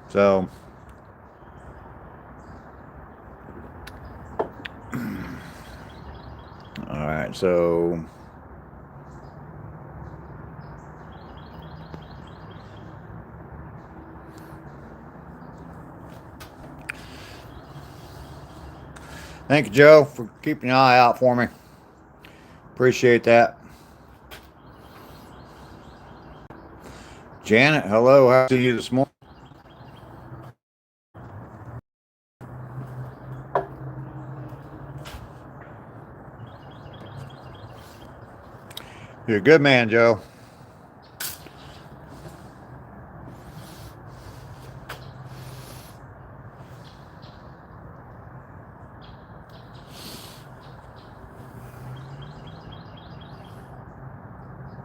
So, all right, so thank you, Joe, for keeping an eye out for me. Appreciate that. Janet, hello. How are you this morning? You're a good man, Joe.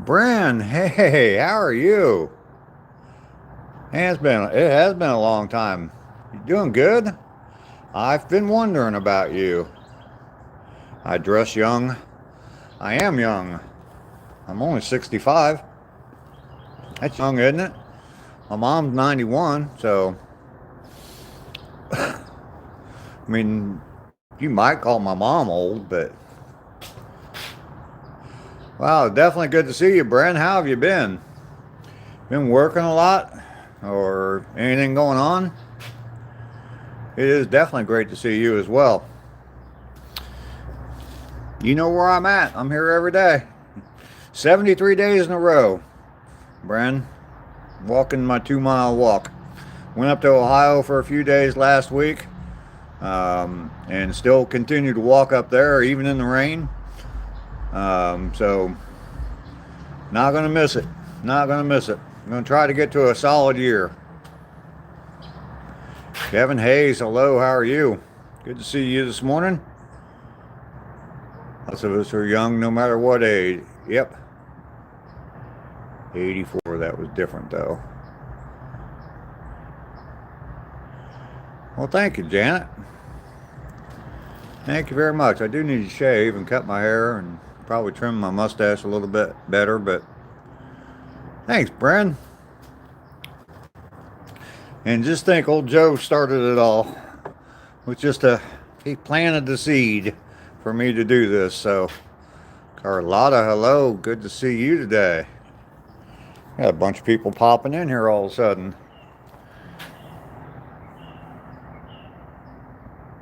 Bren, hey, how are you? It has been a long time. You doing good? I've been wondering about you. I dress young. I am young. I'm only 65. That's young, isn't it? My mom's 91, so I mean, you might call my mom old, but wow, definitely good to see you, Bren. How have you been? Been working a lot or anything going on? It is definitely great to see you as well. You know where I'm at. I'm here every day. 73 days in a row, Bren. Walking my 2-mile walk. Went up to Ohio for a few days last week, and still continue to walk up there even in the rain. So not gonna miss it. Not gonna miss it. I'm gonna try to get to a solid year. Kevin Hayes, hello. How are you? Good to see you this morning. Lots of us are young, no matter what age. Yep. 84. That was different though. Well, thank you, Janet. Thank you very much. I do need to shave and cut my hair and probably trim my mustache a little bit better, but thanks, Bren. And just think, old Joe started it all with he planted the seed for me to do this. So, Carlotta, hello. Good to see you today. Got a bunch of people popping in here all of a sudden.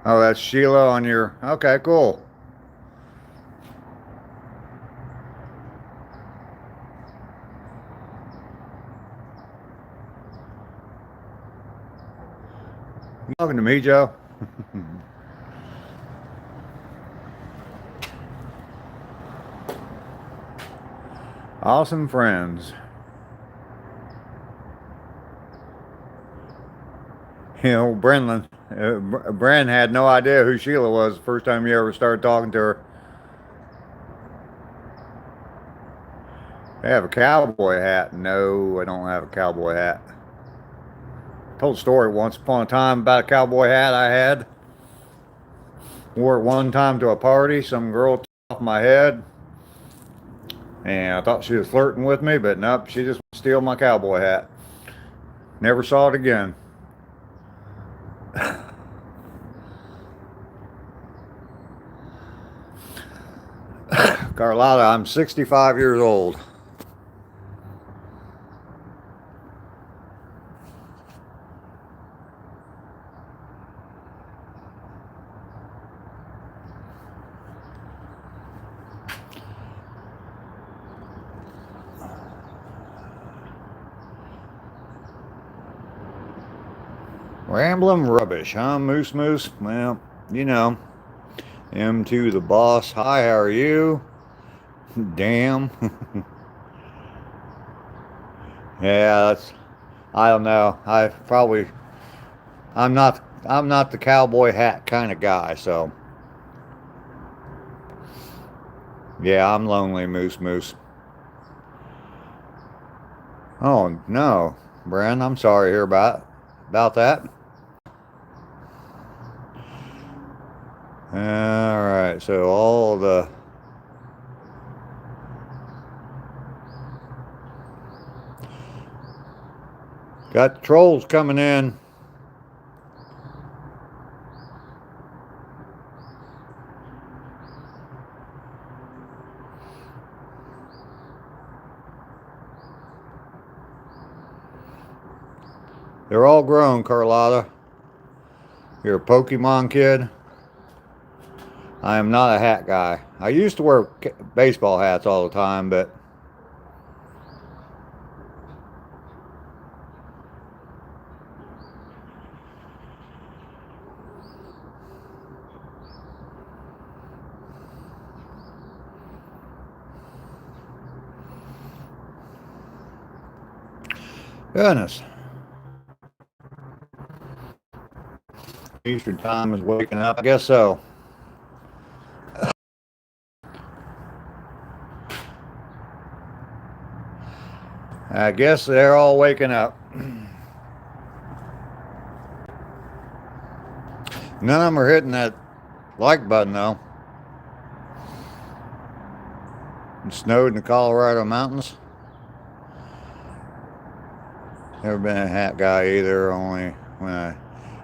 Oh, that's Sheila on your... Okay, cool. You talking to me, Joe? Awesome friends. You know, Bren had no idea who Sheila was the first time you ever started talking to her. I have a cowboy hat. No, I don't have a cowboy hat. Told a story once upon a time about a cowboy hat I had. Wore it one time to a party. Some girl took off my head. And I thought she was flirting with me, but nope, she just stole my cowboy hat. Never saw it again. Carlotta, I'm 65 years old. Rambling rubbish, huh, Moose Moose? Well, you know, M to the boss. Hi, how are you? Damn. Yeah, that's, I don't know. I'm not the cowboy hat kind of guy, so yeah, I'm lonely, Moose Moose. Oh no, Bren, I'm sorry to hear about that. All right, so all the got the trolls coming in. They're all grown, Carlotta. You're a Pokemon kid. I am not a hat guy. I used to wear baseball hats all the time, but goodness. Eastern time is waking up. I guess so. I guess they're all waking up. None of them are hitting that like button though. It snowed in the Colorado mountains. Never been a hat guy either, only when I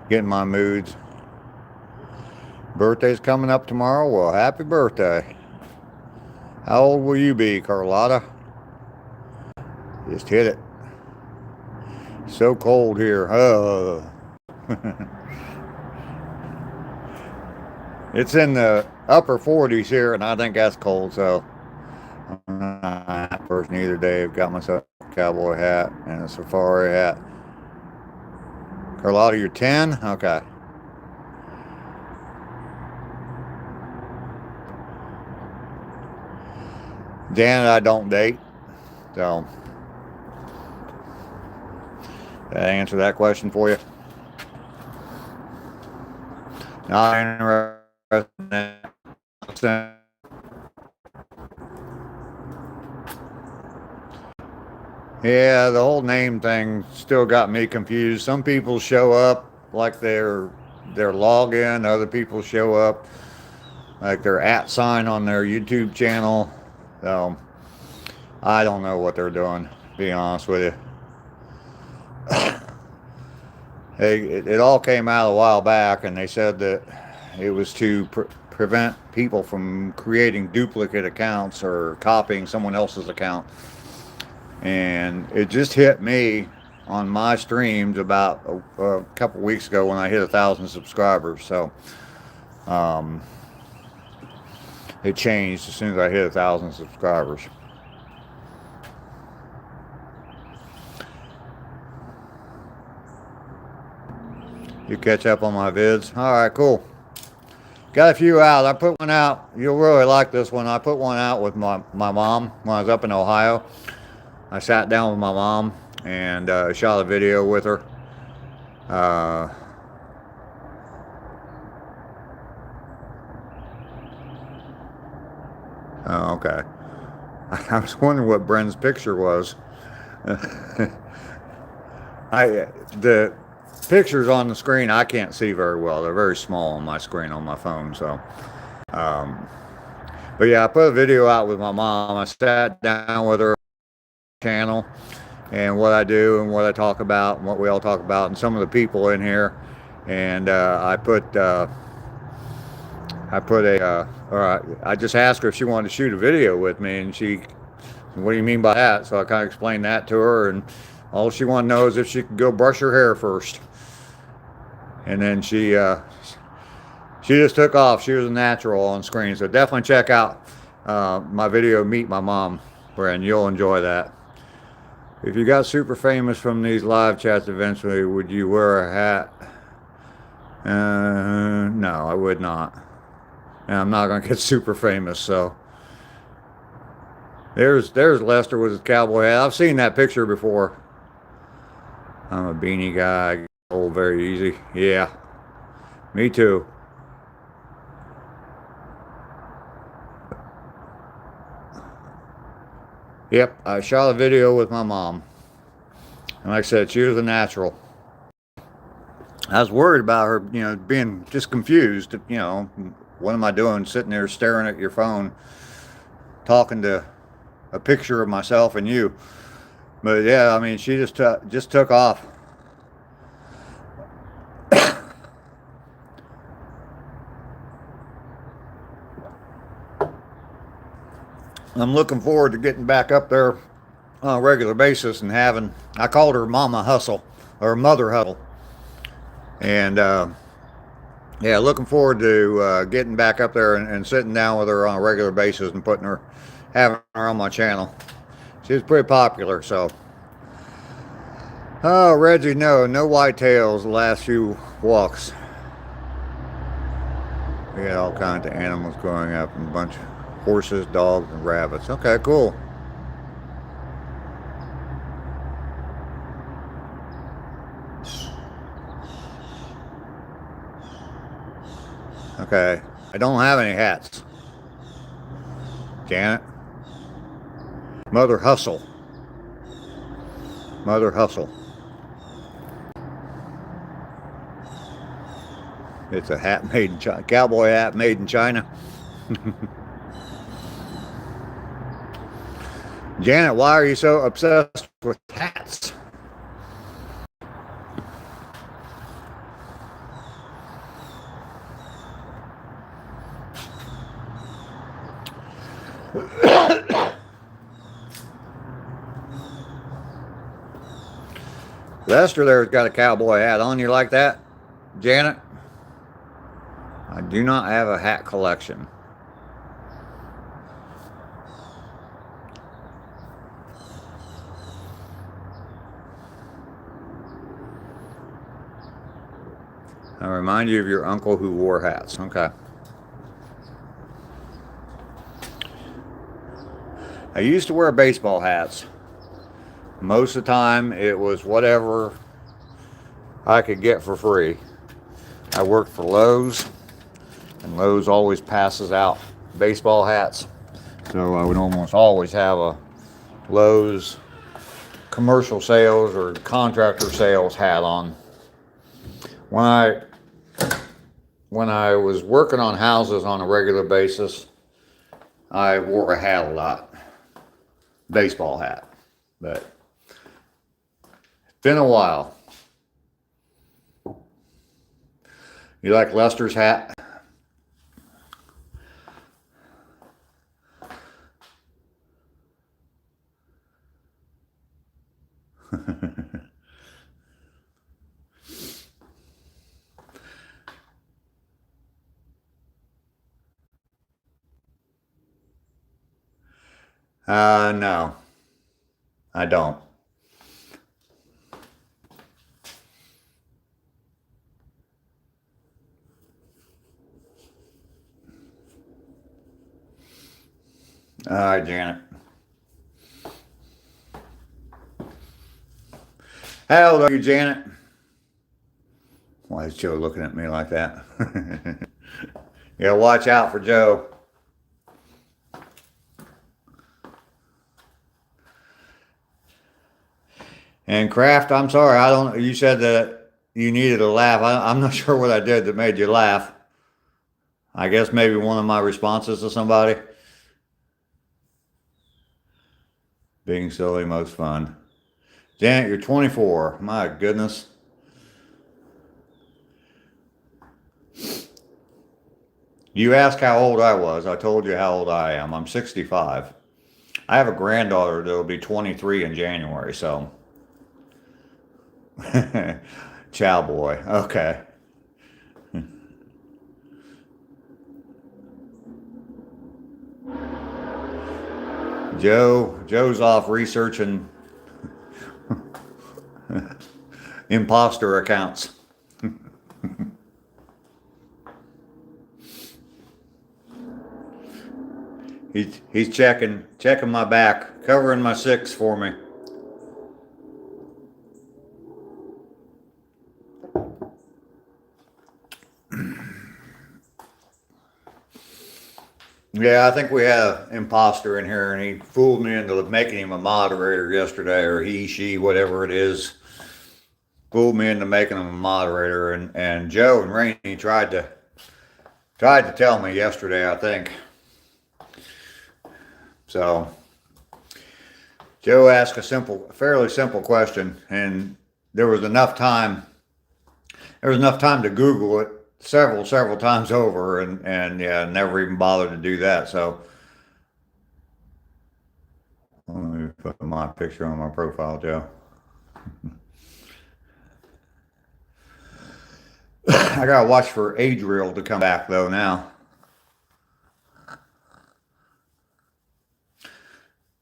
get in my moods. Birthday's coming up tomorrow. Well, happy birthday. How old will you be, Carlotta? Just hit it. So cold here. It's in the upper 40s here, and I think that's cold, so I'm not a hat person either, Dave. Got myself a cowboy hat and a safari hat. Carlotta, you're 10? Okay. Dan and I don't date, so did I answer that question for you? Not interested. Yeah, the whole name thing still got me confused. Some people show up like their login. Other people show up like their @ sign on their YouTube channel. So I don't know what they're doing, to be honest with you. It all came out a while back, and they said that it was to prevent people from creating duplicate accounts or copying someone else's account. And it just hit me on my streams about a couple weeks ago when I hit 1,000 subscribers. So it changed as soon as I hit 1,000 subscribers. You catch up on my vids? All right, cool. Got a few out. I put one out. You'll really like this one. I put one out with my mom when I was up in Ohio. I sat down with my mom and shot a video with her. Oh, okay. I was wondering what Bren's picture was. The pictures on the screen I can't see very well. They're very small on my screen on my phone. So, but yeah, I put a video out with my mom. I sat down with her channel and what I do and what I talk about and what we all talk about and some of the people in here. And I just asked her if she wanted to shoot a video with me, and she, what do you mean by that? So I kind of explained that to her, and all she wanted to know is if she could go brush her hair first. And then she just took off. She was a natural on screen. So definitely check out my video, Meet My Mom, Bren. You'll enjoy that. If you got super famous from these live chats eventually, would you wear a hat No, I would not. And I'm not going to get super famous, so. There's Lester with his cowboy hat. I've seen that picture before. I'm a beanie guy. I get old very easy. Yeah, me too. Yep, I shot a video with my mom. And like I said, she was a natural. I was worried about her, being just confused. What am I doing sitting there staring at your phone, talking to a picture of myself and you? But yeah, I mean, she just took off. I'm looking forward to getting back up there on a regular basis and having, I called her Mama Hustle or Mother Huddle. And yeah, looking forward to getting back up there and sitting down with her on a regular basis and having her on my channel. She's pretty popular, so. Oh, Reggie, no whitetails the last few walks. We got all kinds of animals growing up and a bunch of horses, dogs, and rabbits. Okay, cool. Okay, I don't have any hats. Janet. Mother Hustle. Mother Hustle. It's a hat made in China, cowboy hat made in China. Janet, why are you so obsessed with hats? Lester there's got a cowboy hat on. You like that, Janet? I do not have a hat collection. I remind you of your uncle who wore hats. Okay. I used to wear baseball hats. Most of the time, it was whatever I could get for free. I worked for Lowe's, and Lowe's always passes out baseball hats. So I would almost always have a Lowe's commercial sales or contractor sales hat on. When I was working on houses on a regular basis, I wore a hat a lot. Baseball hat. But it's been a while. You like Lester's hat? No, I don't. All right, Janet. How old are you, Janet? Why is Joe looking at me like that? Yeah, watch out for Joe. And Kraft, I'm sorry, I don't. You said that you needed a laugh. I'm not sure what I did that made you laugh. I guess maybe one of my responses to somebody. Being silly, most fun. Janet, you're 24. My goodness. You asked how old I was. I told you how old I am. I'm 65. I have a granddaughter that'll be 23 in January, so. Chow boy. Okay. Joe's off researching imposter accounts. He's checking my back, covering my 6 for me. Yeah, I think we had an imposter in here, and he fooled me into making him a moderator yesterday, or he, she, whatever it is, fooled me into making him a moderator. And Joe and Rainey tried to tell me yesterday, I think. So Joe asked a fairly simple question, and there was enough time. There was enough time to Google it several times over, and yeah, never even bothered to do that. So let me put my picture on my profile, Joe. I gotta watch for Adriel to come back though now.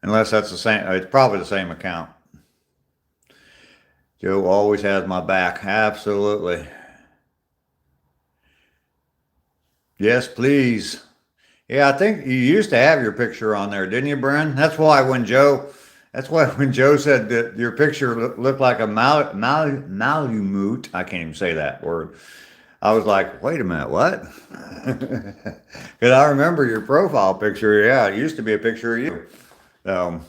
Unless that's the same, it's probably the same account. Joe always has my back. Absolutely. Yes, please. Yeah, I think you used to have your picture on there, didn't you, Bren? That's why when Joe said that your picture looked like a Malamute, I can't even say that word. I was like, wait a minute, what? Because I remember your profile picture. Yeah, it used to be a picture of you. So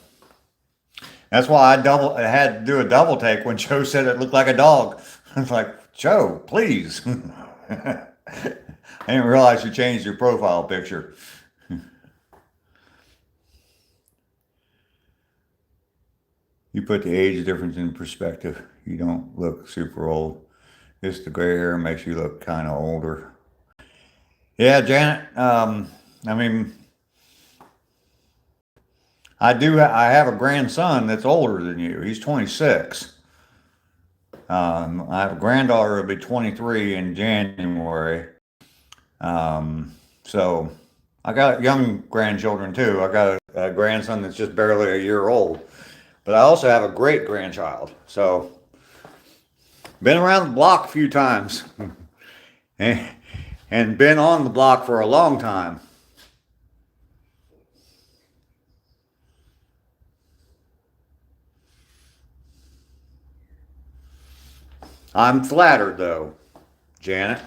that's why I had to do a double take when Joe said it looked like a dog. I was like, Joe, please. I didn't realize you changed your profile picture. You put the age difference in perspective. You don't look super old. Just the gray hair makes you look kind of older. Yeah, Janet. I mean, I have a grandson that's older than you. He's 26. I have a granddaughter who'll be 23 in January. So I got young grandchildren too. I got a grandson that's just barely a year old. But I also have a great grandchild. So been around the block a few times. And been on the block for a long time. I'm flattered though, Janet.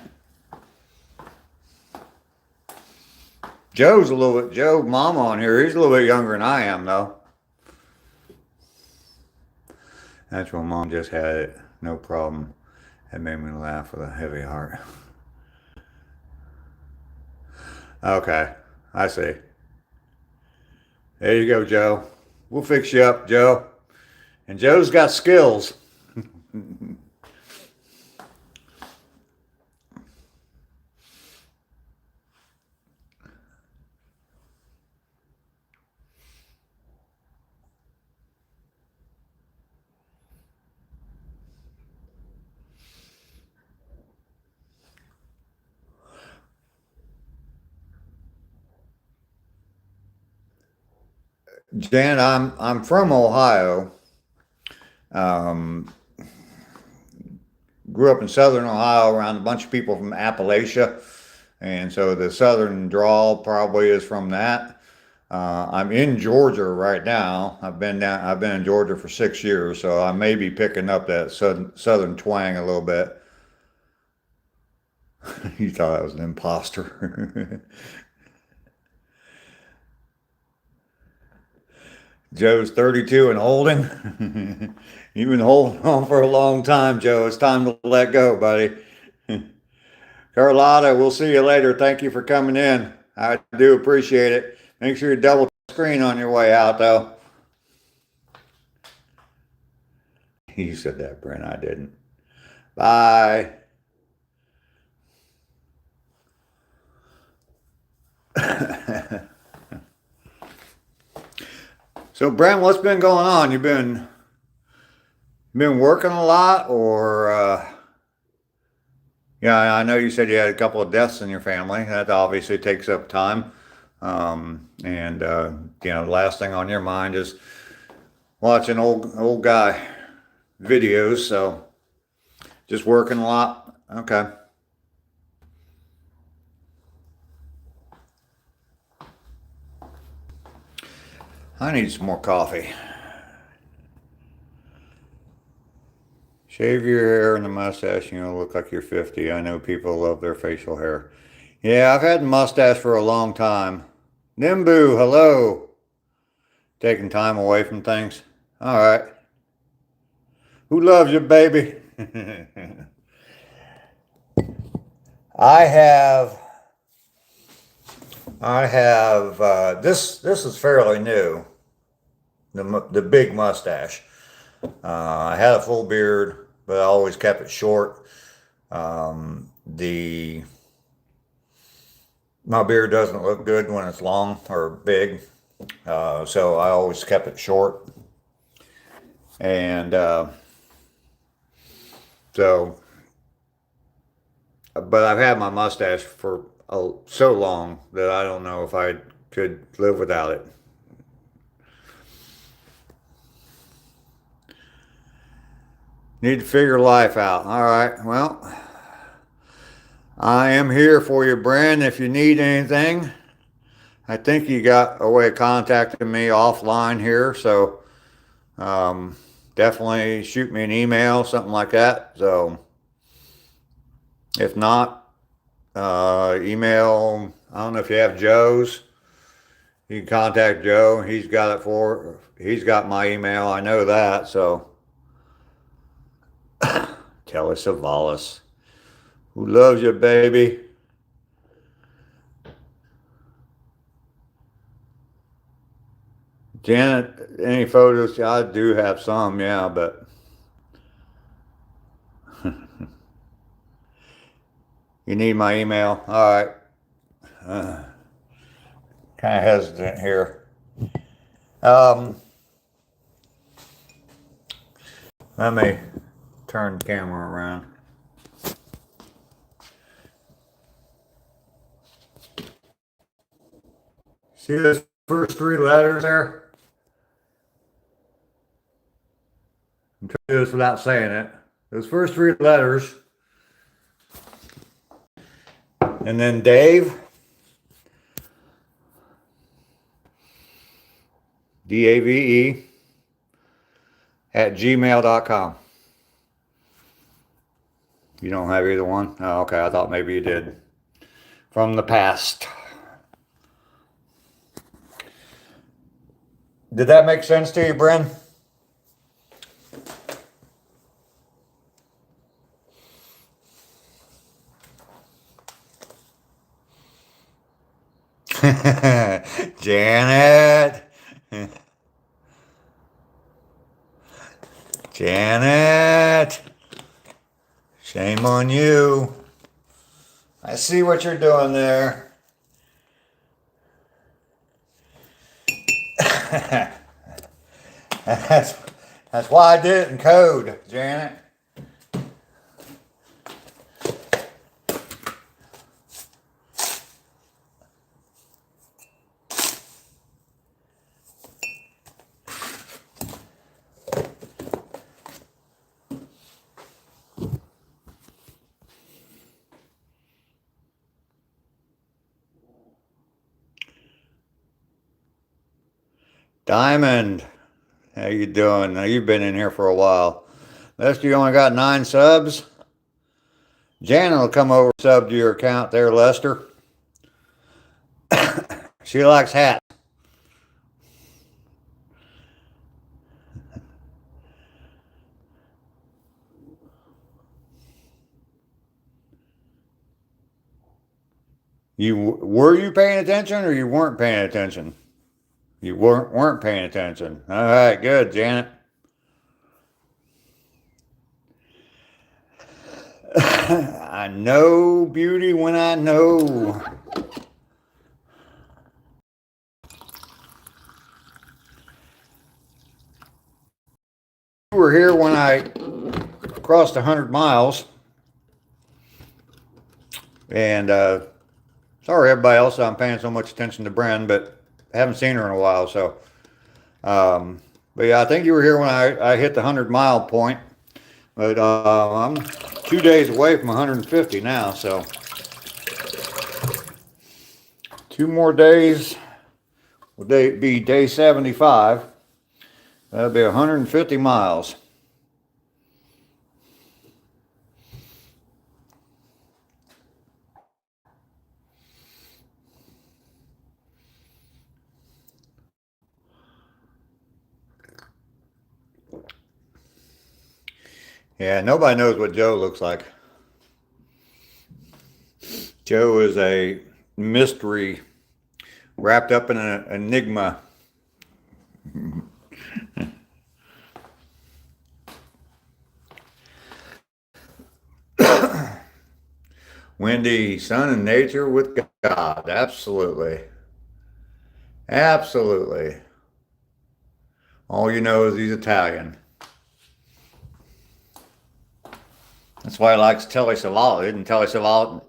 Joe Mama on here, he's a little bit younger than I am though. That's what Mom just had it, no problem. That made me laugh with a heavy heart. Okay, I see. There you go, Joe. We'll fix you up, Joe. And Joe's got skills. Jan, I'm from Ohio. Um, Grew up in southern Ohio around a bunch of people from Appalachia, and so the southern drawl probably is from that. I'm in Georgia right now. I've been in Georgia for 6 years, so I may be picking up that southern twang a little bit. You thought I was an imposter. Joe's 32 and holding. You've been holding on for a long time, Joe. It's time to let go, buddy. Carlotta, we'll see you later. Thank you for coming in. I do appreciate it. Make sure you double screen on your way out, though. You said that, Brent. I didn't. Bye. So, Brent, what's been going on? You've been working a lot, or yeah, I know you said you had a couple of deaths in your family. That obviously takes up time. And the last thing on your mind is watching old guy videos. So just working a lot. Okay. I need some more coffee. Shave your hair and the mustache, you know, look like you're 50. I know people love their facial hair. Yeah, I've had a mustache for a long time. Nimbu, hello. Taking time away from things. All right. Who loves you, baby? I have, this is fairly new, the big mustache. I had a full beard, but I always kept it short. My beard doesn't look good when it's long or big, so I always kept it short. And but I've had my mustache for so long that I don't know if I could live without it. Need to figure life out. All right, well, I am here for you, Brand, if you need anything. I think you got a way of contacting me offline here, so definitely shoot me an email, something like that. So if not, email, I don't know if you have Joe's. You can contact Joe. He's got my email. I know that, so Kelly Savalas. Who loves you, baby? Janet, any photos? I do have some, yeah, but you need my email? All right. Kind of hesitant here. Let me turn the camera around. See those first three letters there? I'm trying to do this without saying it. Those first three letters. And then Dave. DAVE at gmail.com. You don't have either one? Oh, okay. I thought maybe you did. From the past. Did that make sense to you, Bryn? Janet. Janet. Shame on you. I see what you're doing there. That's why I did it in code, Janet. Diamond, how you doing? Now you've been in here for a while. Lester, you only got 9 subs. Janet will come over and sub to your account there, Lester. She likes hats. Were you paying attention or you weren't paying attention? You weren't paying attention. All right, good, Janet. I know beauty when I know. You were here when I crossed 100 miles. And sorry, everybody else, I'm paying so much attention to Bren, but I haven't seen her in a while. So, but yeah, I think you were here when I hit the 100-mile point. But I'm 2 days away from 150 now, so 2 more days will be day 75. That'll be 150 miles. Yeah, nobody knows what Joe looks like. Joe is a mystery wrapped up in an enigma. Wendy, son and nature with God. Absolutely. Absolutely. All you know is he's Italian. That's why he likes Telly Savalas. Isn't Telly Savalas?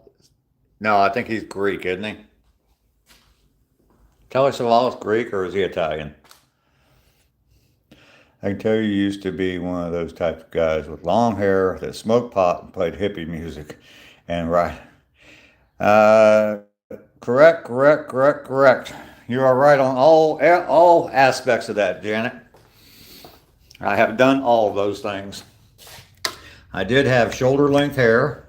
No, I think he's Greek, isn't he? Telly Savalas Greek or is he Italian? I can tell you used to be one of those types of guys with long hair that smoked pot and played hippie music. And right. Uh, correct. You are right on all aspects of that, Janet. I have done all of those things. I did have shoulder length hair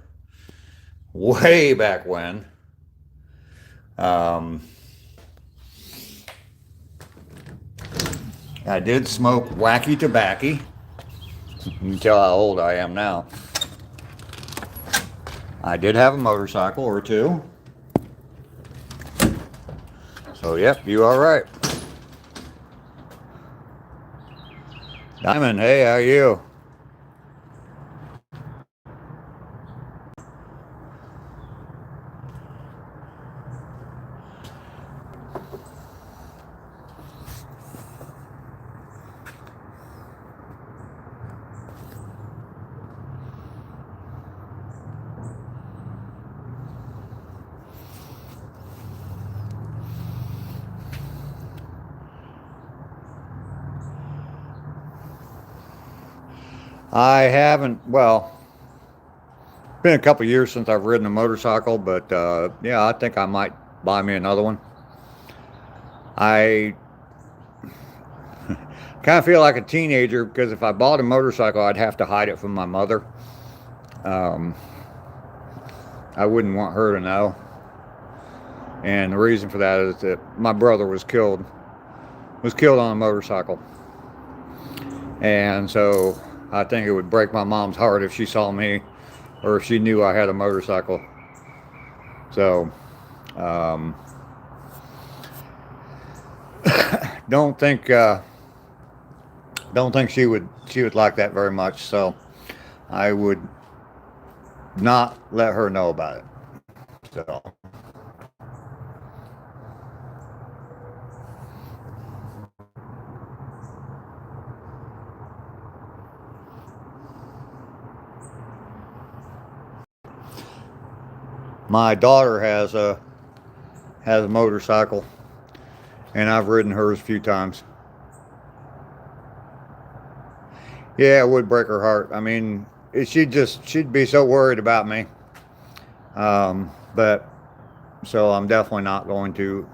way back when. I did smoke wacky tobacco. You can tell how old I am now. I did have a motorcycle or two. So, yep, you are right. Diamond, hey, how are you? I haven't, well, it's been a couple years since I've ridden a motorcycle, but yeah, I think I might buy me another one. I kind of feel like a teenager because if I bought a motorcycle, I'd have to hide it from my mother. I wouldn't want her to know. And the reason for that is that my brother was killed on a motorcycle. And so I think it would break my mom's heart if she saw me or if she knew I had a motorcycle. So, don't think she would like that very much. So I would not let her know about it. So. My daughter has a motorcycle, and I've ridden hers a few times. Yeah, it would break her heart. I mean, she'd be so worried about me. But so I'm definitely probably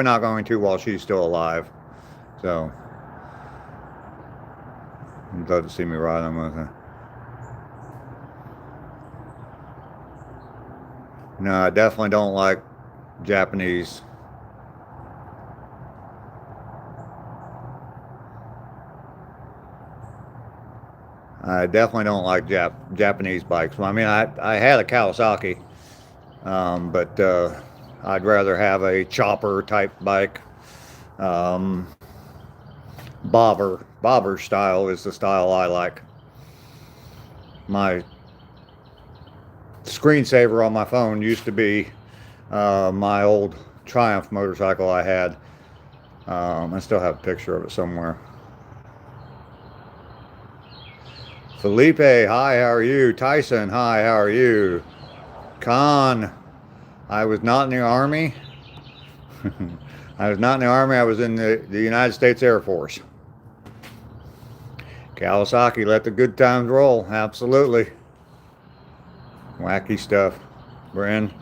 not going to while she's still alive. So you'd love to see me ride them with her. No, I definitely don't like Japanese. I definitely don't like Japanese bikes. Well, I mean, I had a Kawasaki, but I'd rather have a chopper type bike. Bobber style is the style I like. My screensaver on my phone used to be my old Triumph motorcycle I had. I still have a picture of it somewhere. Felipe, hi, how are you? Tyson, hi, how are you? Khan, I was not in the Army. I was not in the Army, I was in the United States Air Force. Kawasaki, let the good times roll, absolutely. Wacky stuff. Bren.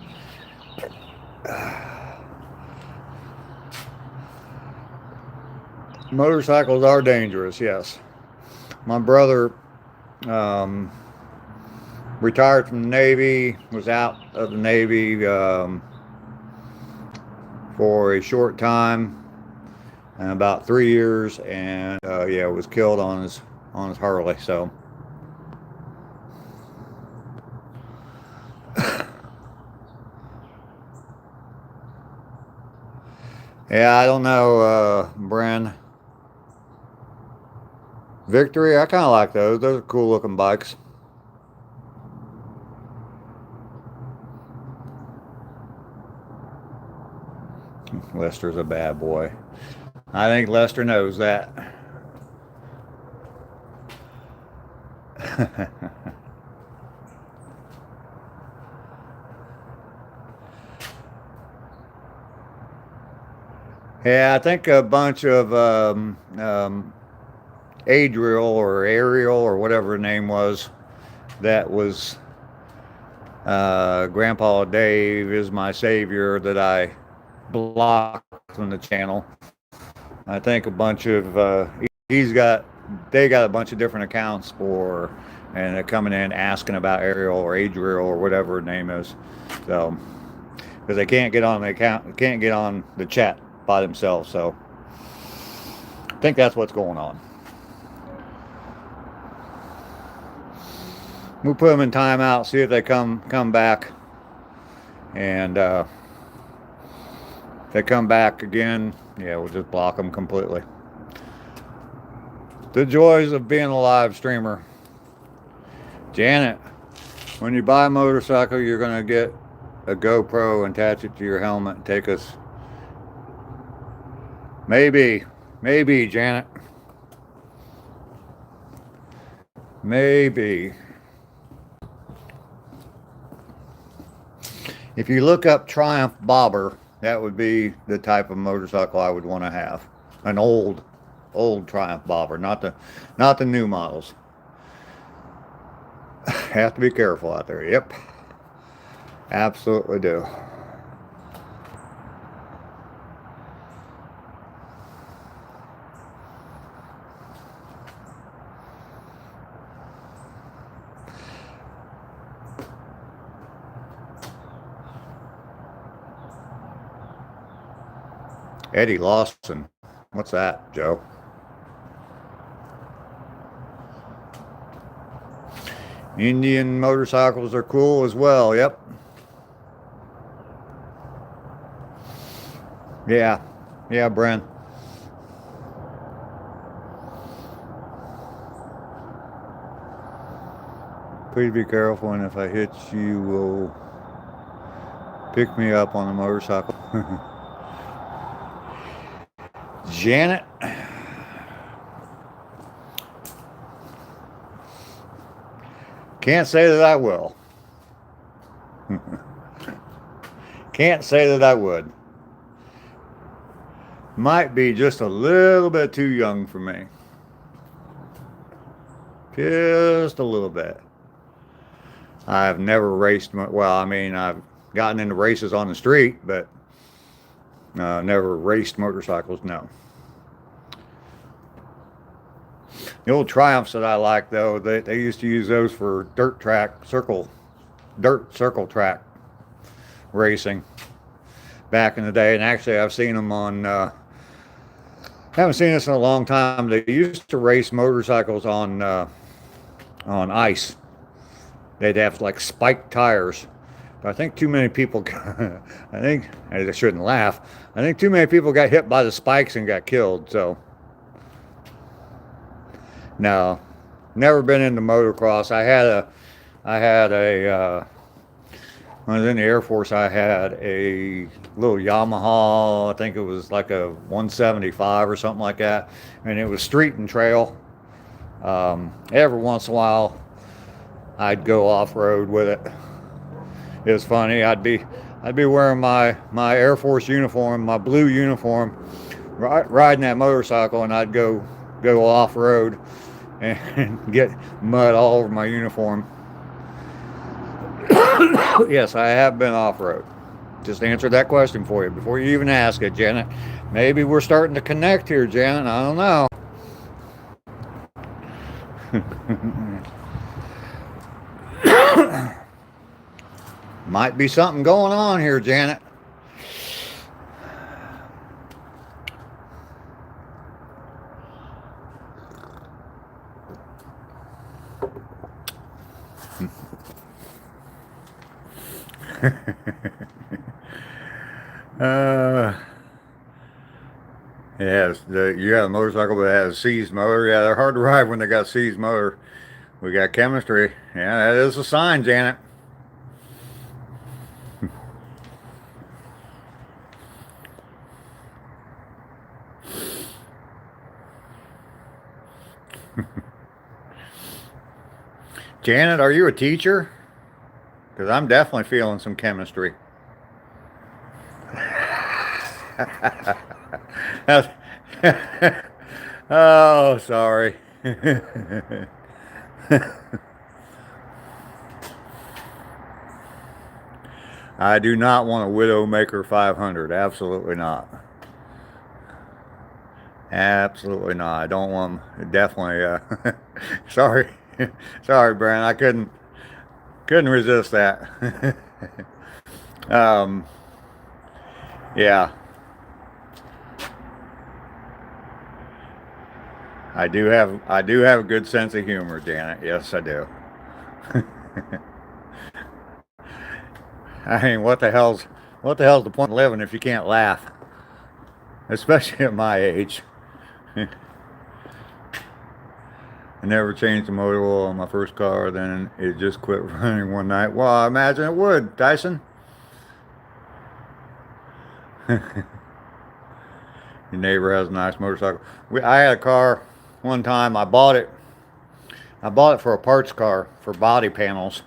Motorcycles are dangerous, yes. My brother um, retired from the Navy, was out of the Navy for a short time, and about 3 years, and yeah, was killed on his Harley. So yeah, I don't know, Bren. Victory, I kind of like those. Those are cool looking bikes. Lester's a bad boy. I think Lester knows that. Yeah, I think a bunch of Adriel or Ariel or whatever her name was, that was Grandpa Dave is my savior, that I blocked from the channel. I think a bunch of they got a bunch of different accounts for, and they're coming in asking about Ariel or Adriel or whatever her name is. So because they can't get on the account, can't get on the chat by themselves. So I think that's what's going on. We'll put them in timeout, see if they come back, and if they come back again, yeah, we'll just block them completely. The joys of being a live streamer. Janet, when you buy a motorcycle, you're going to get a GoPro and attach it to your helmet and take us. Maybe, Janet. Maybe. If you look up Triumph Bobber, that would be the type of motorcycle I would want to have. An old Triumph Bobber, not the new models. Have to be careful out there. Yep. Absolutely do. Eddie Lawson. What's that, Joe? Indian motorcycles are cool as well. Yep. Yeah, Bren. Please be careful, and if I hit you, will pick me up on the motorcycle. Janet. Can't say that I will. Can't say that I would. Might be just a little bit too young for me. Just a little bit. I've never raced, well, I mean, I've gotten into races on the street, but never raced motorcycles, no. The old Triumphs that I like, though, they used to use those for dirt circle track racing back in the day. And actually, I've seen them on, haven't seen this in a long time. They used to race motorcycles on ice. They'd have like spiked tires. But I think too many people, I shouldn't laugh. I think too many people got hit by the spikes and got killed. So, no, never been into motocross. When I was in the Air Force, I had a little Yamaha, I think it was like a 175 or something like that, and it was street and trail. Every once in a while, I'd go off-road with it. It was funny. I'd be wearing my Air Force uniform, my blue uniform, riding that motorcycle, and I'd go off-road and get mud all over my uniform. Yes, I have been off-road. Just answered that question for you before you even ask it, Janet. Maybe we're starting to connect here, Janet. I don't know. Might be something going on here, Janet. Yes, you got a motorcycle that has a seized motor. Yeah, they're hard to ride when they got a seized motor. We got chemistry. Yeah, that is a sign, Janet. Janet, are you a teacher? Because I'm definitely feeling some chemistry. Oh, sorry. I do not want a Widowmaker 500. Absolutely not. Absolutely not. I don't want them. Definitely. Sorry. Sorry, Brent. I couldn't resist that. Yeah. I do have a good sense of humor, Janet. Yes, I do. I mean, what the hell's the point of living if you can't laugh? Especially at my age. I never changed the motor oil on my first car, then it just quit running one night. Well, I imagine it would, Tyson. Your neighbor has a nice motorcycle. I had a car one time. I bought it for a parts car for body panels,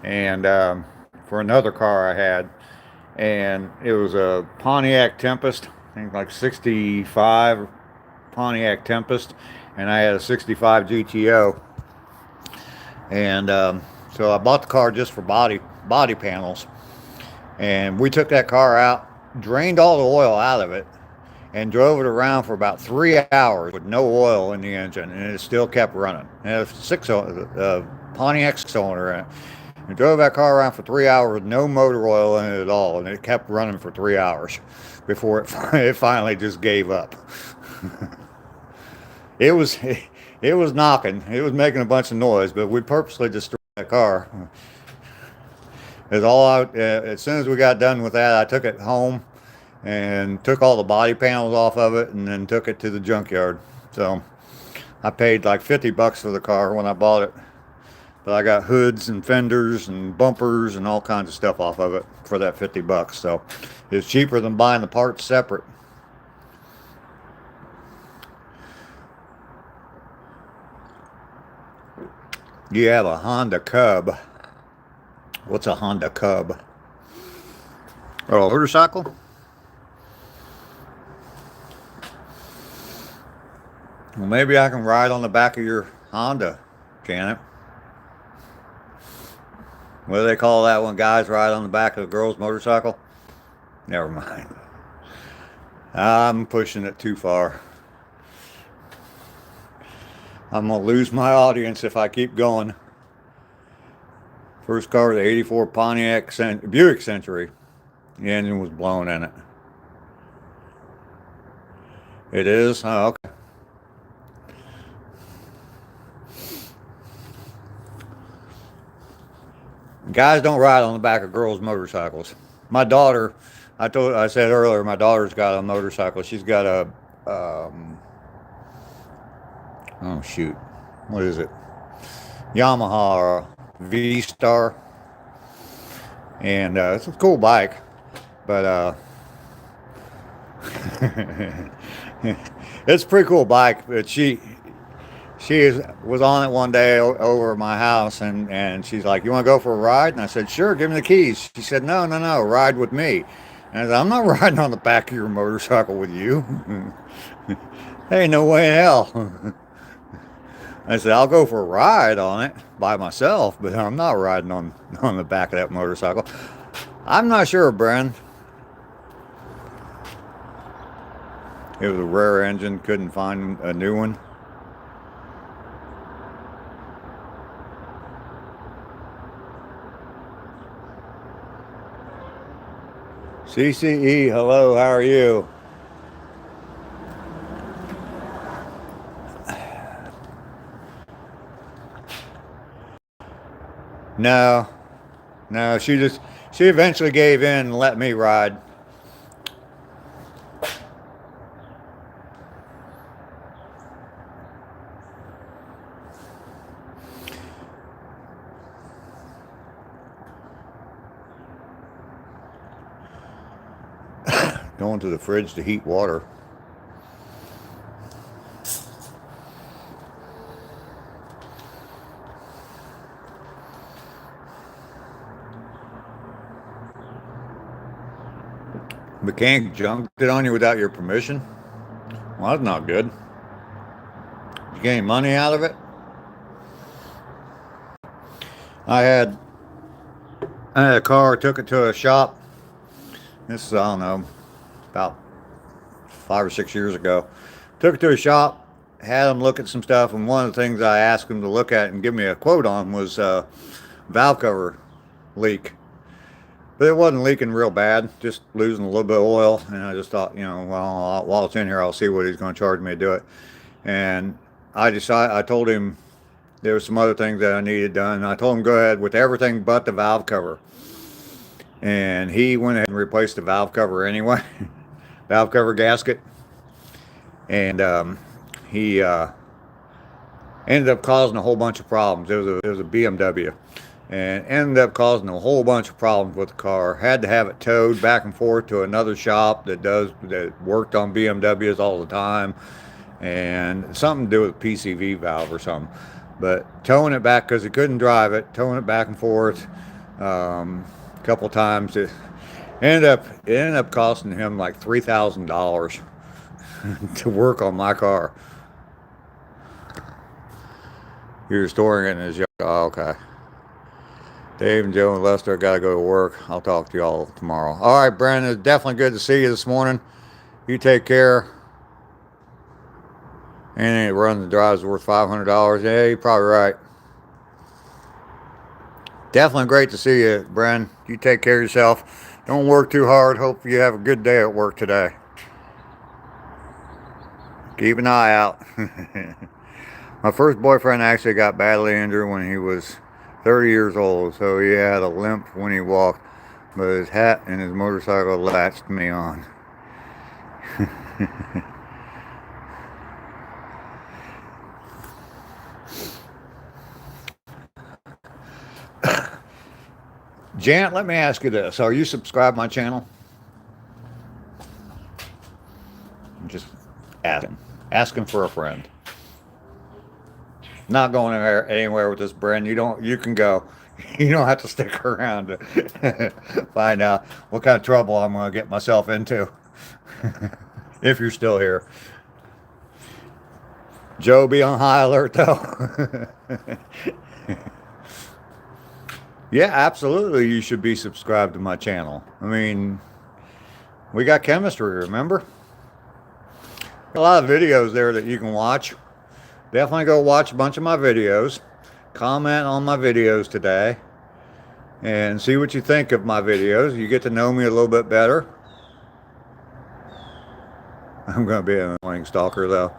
and for another car I had, and it was a Pontiac Tempest. I think like 65 Pontiac Tempest, and I had a 65 GTO, and so I bought the car just for body panels, and we took that car out, drained all the oil out of it, and drove it around for about 3 hours with no oil in the engine, and it still kept running. It had a Pontiac 6-cylinder in it. And drove that car around for 3 hours with no motor oil in it at all, and it kept running for 3 hours before it finally just gave up. It was knocking. It was making a bunch of noise, but we purposely destroyed that car. As soon as we got done with that, I took it home and took all the body panels off of it, and then took it to the junkyard. So I paid like $50 for the car when I bought it, but I got hoods and fenders and bumpers and all kinds of stuff off of it for that $50. So it's cheaper than buying the parts separate. You have a Honda Cub. What's a Honda Cub? Oh, a motorcycle? Well, maybe I can ride on the back of your Honda, Janet. What do they call that when guys ride on the back of a girl's motorcycle? Never mind. I'm pushing it too far. I'm going to lose my audience if I keep going. First car was the 84 Buick Century. The engine was blown in it. It is? Oh, okay. Guys don't ride on the back of girls' motorcycles. My daughter, I said earlier, my daughter's got a motorcycle. She's got a, oh shoot, what is it? Yamaha V-Star. And it's a cool bike, but it's a pretty cool bike. But she was on it one day over at my house, and she's like, "You want to go for a ride?" And I said, "Sure, give me the keys." She said, No, ride with me." And I said, "I'm not riding on the back of your motorcycle with you." Hey, no way in hell. I said, "I'll go for a ride on it by myself, but I'm not riding on the back of that motorcycle." I'm not sure, Bren. It was a rare engine, couldn't find a new one. CCE, hello, how are you? No, no, she eventually gave in and let me ride. Going to the fridge to heat water. Mechanic junked it on you without your permission? Well, that's not good. Did you get any money out of it? I had a car, took it to a shop. This is, I don't know, about 5 or 6 years ago. Took it to a shop, had them look at some stuff, and one of the things I asked them to look at and give me a quote on was valve cover leak. But it wasn't leaking real bad, just losing a little bit of oil. And I just thought, well, while it's in here, I'll see what he's going to charge me to do it. And I told him there were some other things that I needed done. And I told him go ahead with everything but the valve cover. And he went ahead and replaced the valve cover anyway, valve cover gasket. And he ended up causing a whole bunch of problems. It was a BMW. And ended up causing a whole bunch of problems with the car. Had to have it towed back and forth to another shop that worked on BMWs all the time, and something to do with PCV valve or something. But towing it back because he couldn't drive it, towing it back and forth a couple times, it ended up costing him like $3,000 to work on my car. You're storing it in his yard. Oh, okay. Dave and Joe and Lester got to go to work. I'll talk to y'all tomorrow. All right, Brandon, it's definitely good to see you this morning. You take care. Anything that runs and drives worth $500. Yeah, you're probably right. Definitely great to see you, Brandon. You take care of yourself. Don't work too hard. Hope you have a good day at work today. Keep an eye out. My first boyfriend actually got badly injured when he was 30 years old, so he had a limp when he walked, but his hat and his motorcycle latched me on. Janet, let me ask you this. Are you subscribed to my channel? I'm just asking for a friend. Not going anywhere with this, Bren. You can go. You don't have to stick around to find out what kind of trouble I'm going to get myself into. If you're still here. Joe, be on high alert, though. Yeah, absolutely. You should be subscribed to my channel. I mean, we got chemistry, remember? A lot of videos there that you can watch. Definitely go watch a bunch of my videos. Comment on my videos today. And see what you think of my videos. You get to know me a little bit better. I'm going to be an annoying stalker, though.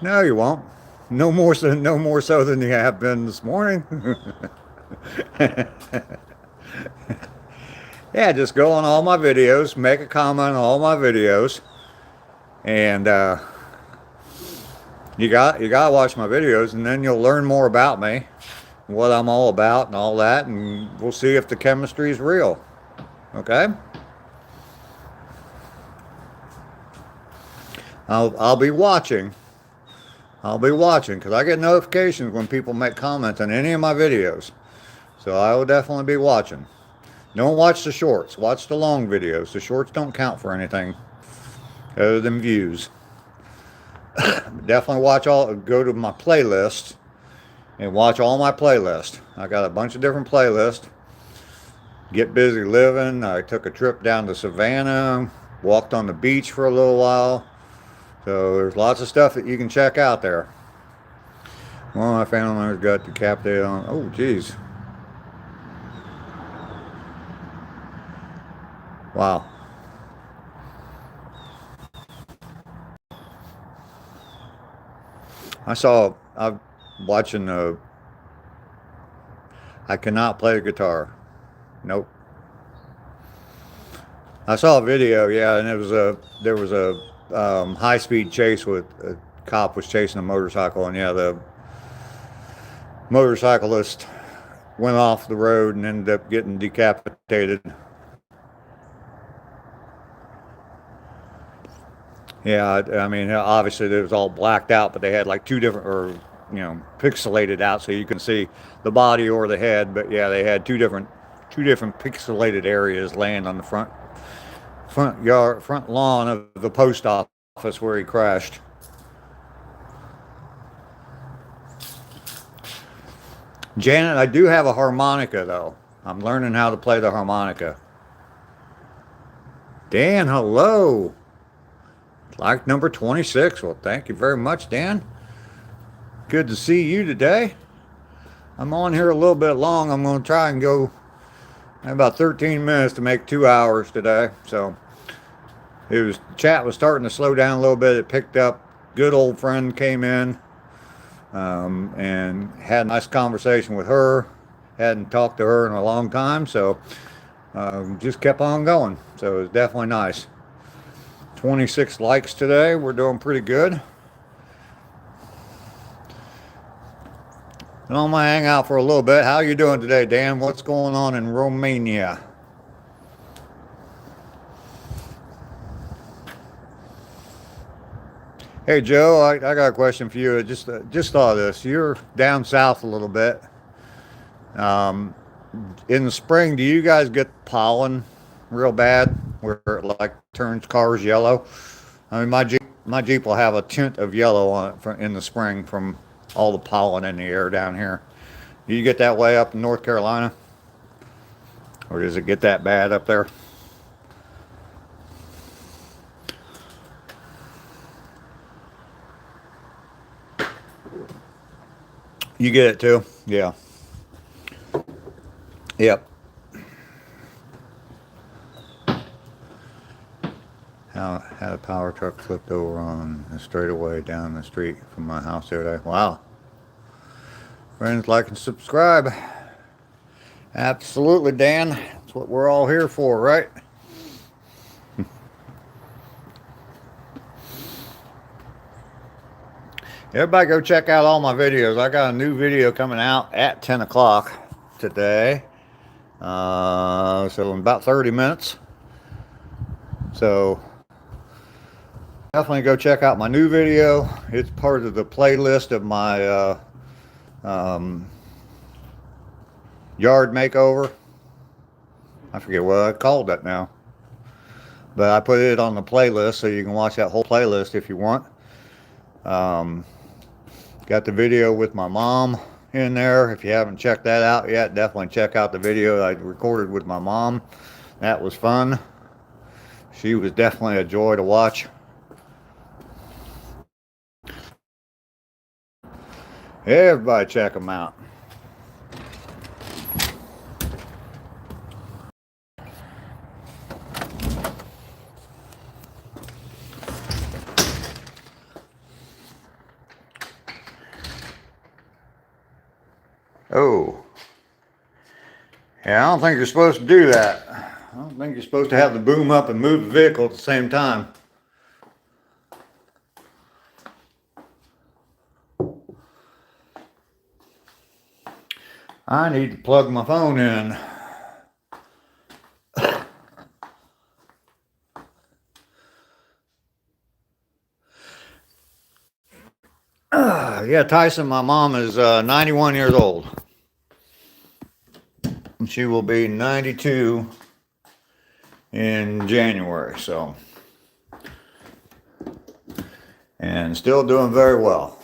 No, you won't. No more so than you have been this morning. Yeah, just go on all my videos. Make a comment on all my videos. And, You gotta watch my videos, and then you'll learn more about me, what I'm all about, and all that, and we'll see if the chemistry is real. Okay? I'll be watching. I'll be watching because I get notifications when people make comments on any of my videos, so I will definitely be watching. Don't watch the shorts. Watch the long videos. The shorts don't count for anything other than views. Definitely go to my playlist and watch all my playlists. I got a bunch of different playlists. get busy living. I took a trip down to Savannah, walked on the beach for a little while. So there's lots of stuff that you can check out there. One of my family members got decapitated on, oh geez. Wow. I'm watching I cannot play the guitar. Nope. I saw a video, yeah, and there was a high-speed chase with a cop was chasing a motorcycle, and yeah, the motorcyclist went off the road and ended up getting decapitated. Yeah, I mean, obviously it was all blacked out, but they had like two different, or pixelated out so you can see the body or the head. But yeah, they had two different pixelated areas laying on the front lawn of the post office where he crashed. Janet, I do have a harmonica though. I'm learning how to play the harmonica. Dan, hello. Like number 26. Well, thank you very much, Dan. Good to see you today. I'm on here a little bit long. I'm going to try and go about 13 minutes to make 2 hours today. So chat was starting to slow down a little bit. It picked up. Good old friend came in and had a nice conversation with her. Hadn't talked to her in a long time, so just kept on going. So it was definitely nice. 26 likes today. We're doing pretty good. And I'm gonna hang out for a little bit. How you doing today, Dan? What's going on in Romania? Hey Joe, I got a question for you. I just thought of this. You're down south a little bit. In the spring, do you guys get pollen real bad, where it like turns cars yellow? I mean, my Jeep will have a tint of yellow on it in the spring from all the pollen in the air down here. Do you get that way up in North Carolina, or does it get that bad up there? You get it too? Yeah. Yep. Had a power truck flipped over on a straightaway down the street from my house the other day. Wow. Friends, like and subscribe. Absolutely, Dan. That's what we're all here for, right? Everybody go check out all my videos. I got a new video coming out at 10 o'clock today. So in about 30 minutes. So definitely go check out my new video. It's part of the playlist of my yard makeover. I forget what I called that now. But I put it on the playlist so you can watch that whole playlist if you want. Got the video with my mom in there. If you haven't checked that out yet, definitely check out the video I recorded with my mom. That was fun. She was definitely a joy to watch. Everybody check them out. Oh. Yeah, I don't think you're supposed to do that. I don't think you're supposed to have the boom up and move the vehicle at the same time. I need to plug my phone in. Yeah, Tyson, my mom is 91 years old. And she will be 92 in January, so. And still doing very well.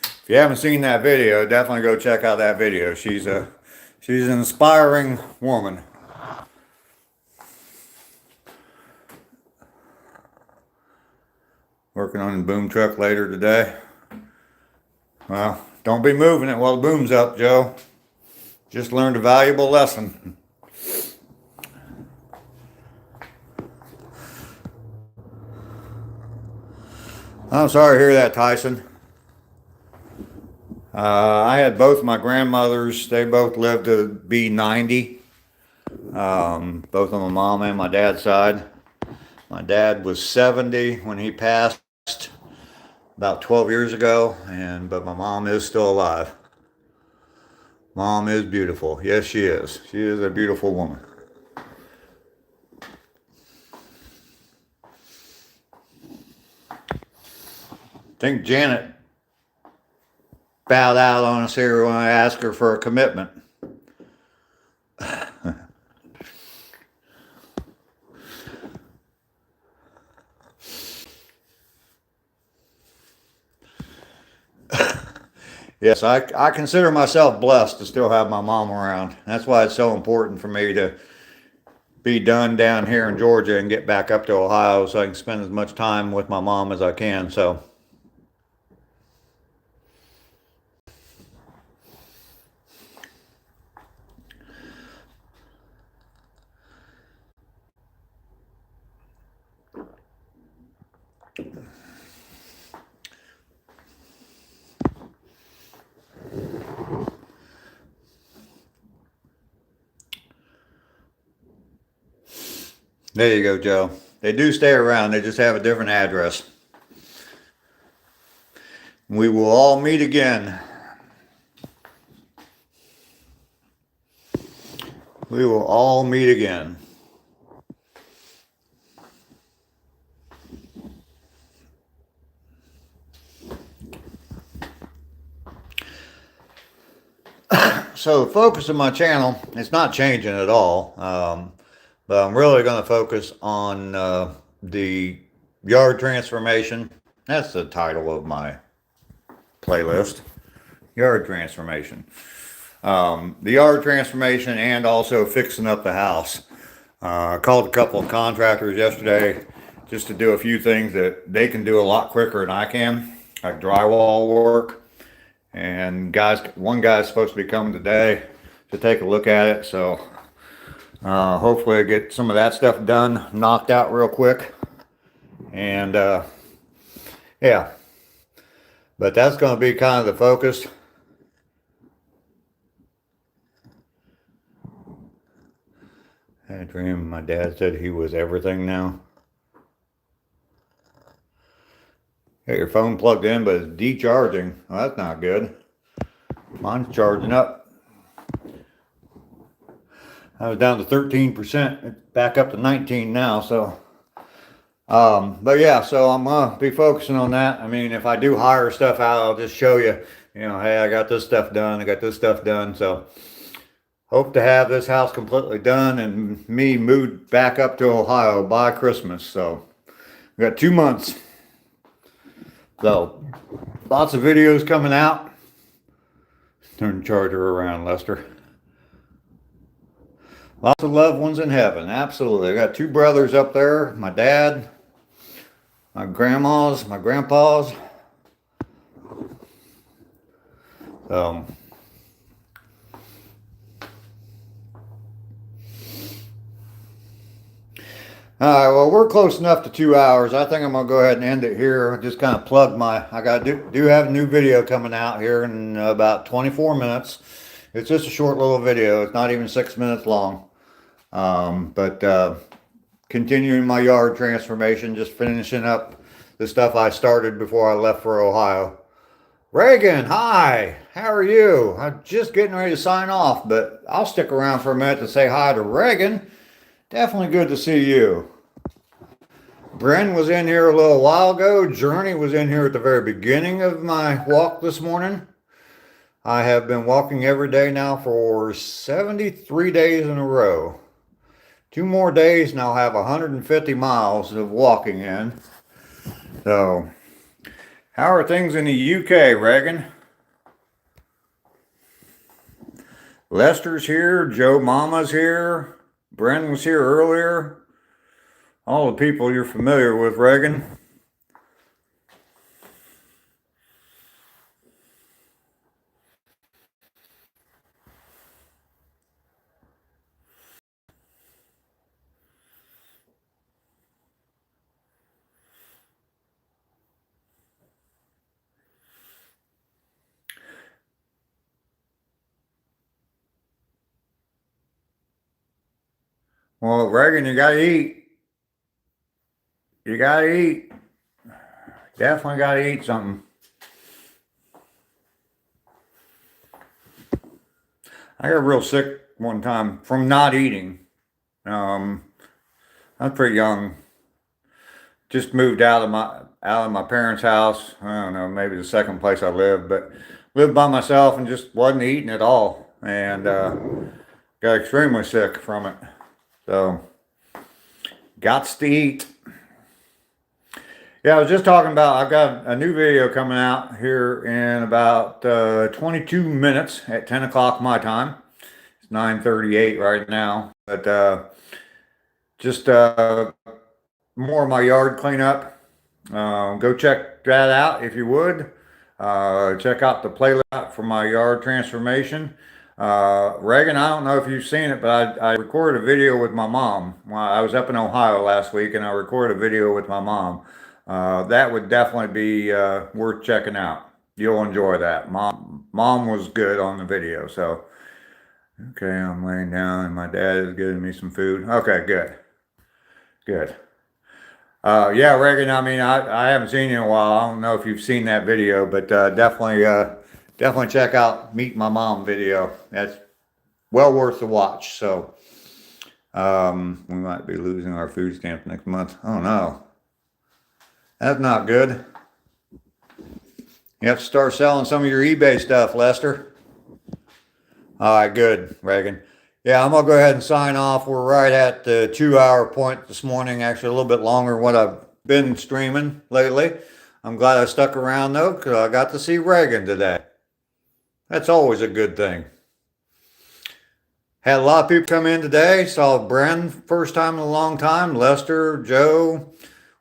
If you haven't seen that video, definitely go check out that video. She's an inspiring woman. Working on the boom truck later today. Well, don't be moving it while the boom's up, Joe. Just learned a valuable lesson. I'm sorry to hear that, Tyson. I had both my grandmothers. They both lived to be 90. Both on my mom and my dad's side. My dad was 70 when he passed about 12 years ago, but my mom is still alive. Mom is beautiful. Yes, she is. She is a beautiful woman. I think Janet bowed out on us here when I asked her for a commitment. Yes, I consider myself blessed to still have my mom around. That's why it's so important for me to be done down here in Georgia and get back up to Ohio so I can spend as much time with my mom as I can. So, there you go, Joe. They do stay around. They just have a different address. We will all meet again. We will all meet again. So the focus of my channel, it's not changing at all. But I'm really going to focus on the yard transformation. That's the title of my playlist. Yard transformation. The yard transformation and also fixing up the house. I called a couple of contractors yesterday just to do a few things that they can do a lot quicker than I can, like drywall work. And one guy's supposed to be coming today to take a look at it. So hopefully I get some of that stuff done, knocked out real quick. And yeah, but that's going to be kind of the focus. I had a dream my dad said he was everything now. Got your phone plugged in, but it's decharging. Well, that's not good. Mine's charging up. I was down to 13%. It's back up to 19 now. So, but yeah, so I'm gonna be focusing on that. I mean, if I do hire stuff out, I'll just show you. You know, hey, I got this stuff done. I got this stuff done. So, hope to have this house completely done and me moved back up to Ohio by Christmas. So, we got 2 months. So, lots of videos coming out. Turn the charger around, Lester. Lots of loved ones in heaven, absolutely. I got 2 brothers up there, my dad, my grandmas, my grandpas. All right, well, we're close enough to 2 hours. I think I'm going to go ahead and end it here. Just kind of plug do have a new video coming out here in about 24 minutes. It's just a short little video. It's not even 6 minutes long. But continuing my yard transformation, just finishing up the stuff I started before I left for Ohio. Reagan, hi, how are you? I'm just getting ready to sign off, but I'll stick around for a minute to say hi to Reagan. Definitely good to see you. Bren was in here a little while ago. Journey was in here at the very beginning of my walk this morning. I have been walking every day now for 73 days in a row. 2 more days and I'll have 150 miles of walking in. So, how are things in the UK, Reagan? Lester's here. Joe Mama's here. Bren was here earlier. All the people you're familiar with, Reagan. Well, Reagan, you gotta eat. You gotta eat. Definitely gotta eat something. I got real sick one time from not eating. I was pretty young. Just moved out of my parents' house. I don't know, maybe the second place I lived, but lived by myself and just wasn't eating at all, and got extremely sick from it. So, got to eat. Yeah, I was just talking about, I've got a new video coming out here in about 22 minutes at 10 o'clock my time. It's 9:38 right now, but just more of my yard cleanup. Go check that out if you would. Check out the playlist for my yard transformation. Reagan, I don't know if you've seen it, but I recorded a video with my mom. Well, I was up in Ohio last week and I recorded a video with my mom. That would definitely be worth checking out. You'll enjoy that. Mom was good on the video. So, okay, I'm laying down and my dad is giving me some food. Okay, good. Good. Yeah, Reagan, I mean, I haven't seen you in a while. I don't know if you've seen that video, but definitely check out Meet My Mom video. That's well worth the watch. So, we might be losing our food stamps next month. Oh no. That's not good. You have to start selling some of your eBay stuff, Lester. All right, good, Reagan. Yeah, I'm gonna go ahead and sign off. We're right at the 2 hour point this morning, actually a little bit longer than what I've been streaming lately. I'm glad I stuck around though, because I got to see Reagan today. That's always a good thing. Had a lot of people come in today. Saw Bren first time in a long time. Lester, Joe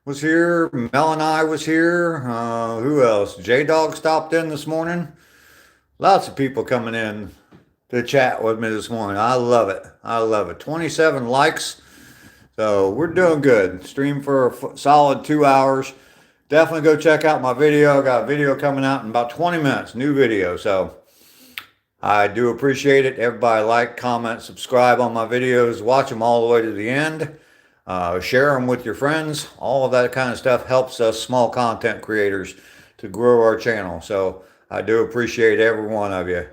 was here. Mel and I was here. Who else? J-Dog stopped in this morning. Lots of people coming in to chat with me this morning. I love it. I love it. 27 likes. So we're doing good. Stream for a solid 2 hours. Definitely go check out my video. I got a video coming out in about 20 minutes. New video. So I do appreciate it. Everybody like, comment, subscribe on my videos. Watch them all the way to the end. Share them with your friends. All of that kind of stuff helps us small content creators to grow our channel. So I do appreciate every one of you.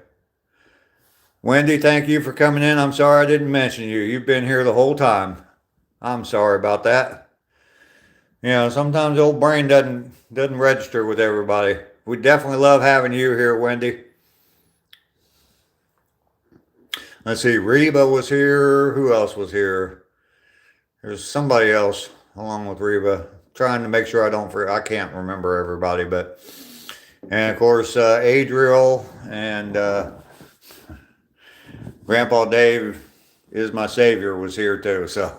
Wendy, thank you for coming in. I'm sorry I didn't mention you. You've been here the whole time. I'm sorry about that. You know, sometimes the old brain doesn't register with everybody. We definitely love having you here, Wendy. Let's see, Reba was here. Who else was here? There's somebody else along with Reba. Trying to make sure I don't forget. I can't remember everybody, but and of course Adriel and Grandpa Dave is my savior was here too. So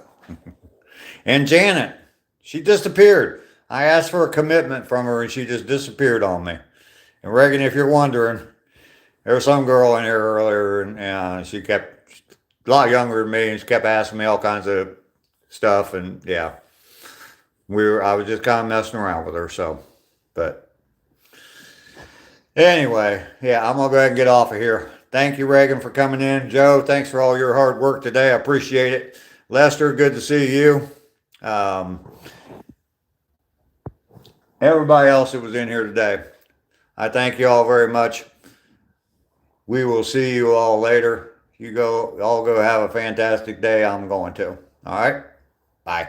and Janet, she disappeared. I asked for a commitment from her and she just disappeared on me. And Reagan, if you're wondering, there was some girl in here earlier and she kept a lot younger than me and she kept asking me all kinds of stuff, and yeah, I was just kind of messing around with her. So, but anyway, yeah, I'm gonna go ahead and get off of here. Thank you, Reagan, for coming in. Joe, thanks for all your hard work today. I appreciate it. Lester, good to see you. Everybody else that was in here today, I thank you all very much. We will see you all later. You all go have a fantastic day. I'm going to. All right. Bye.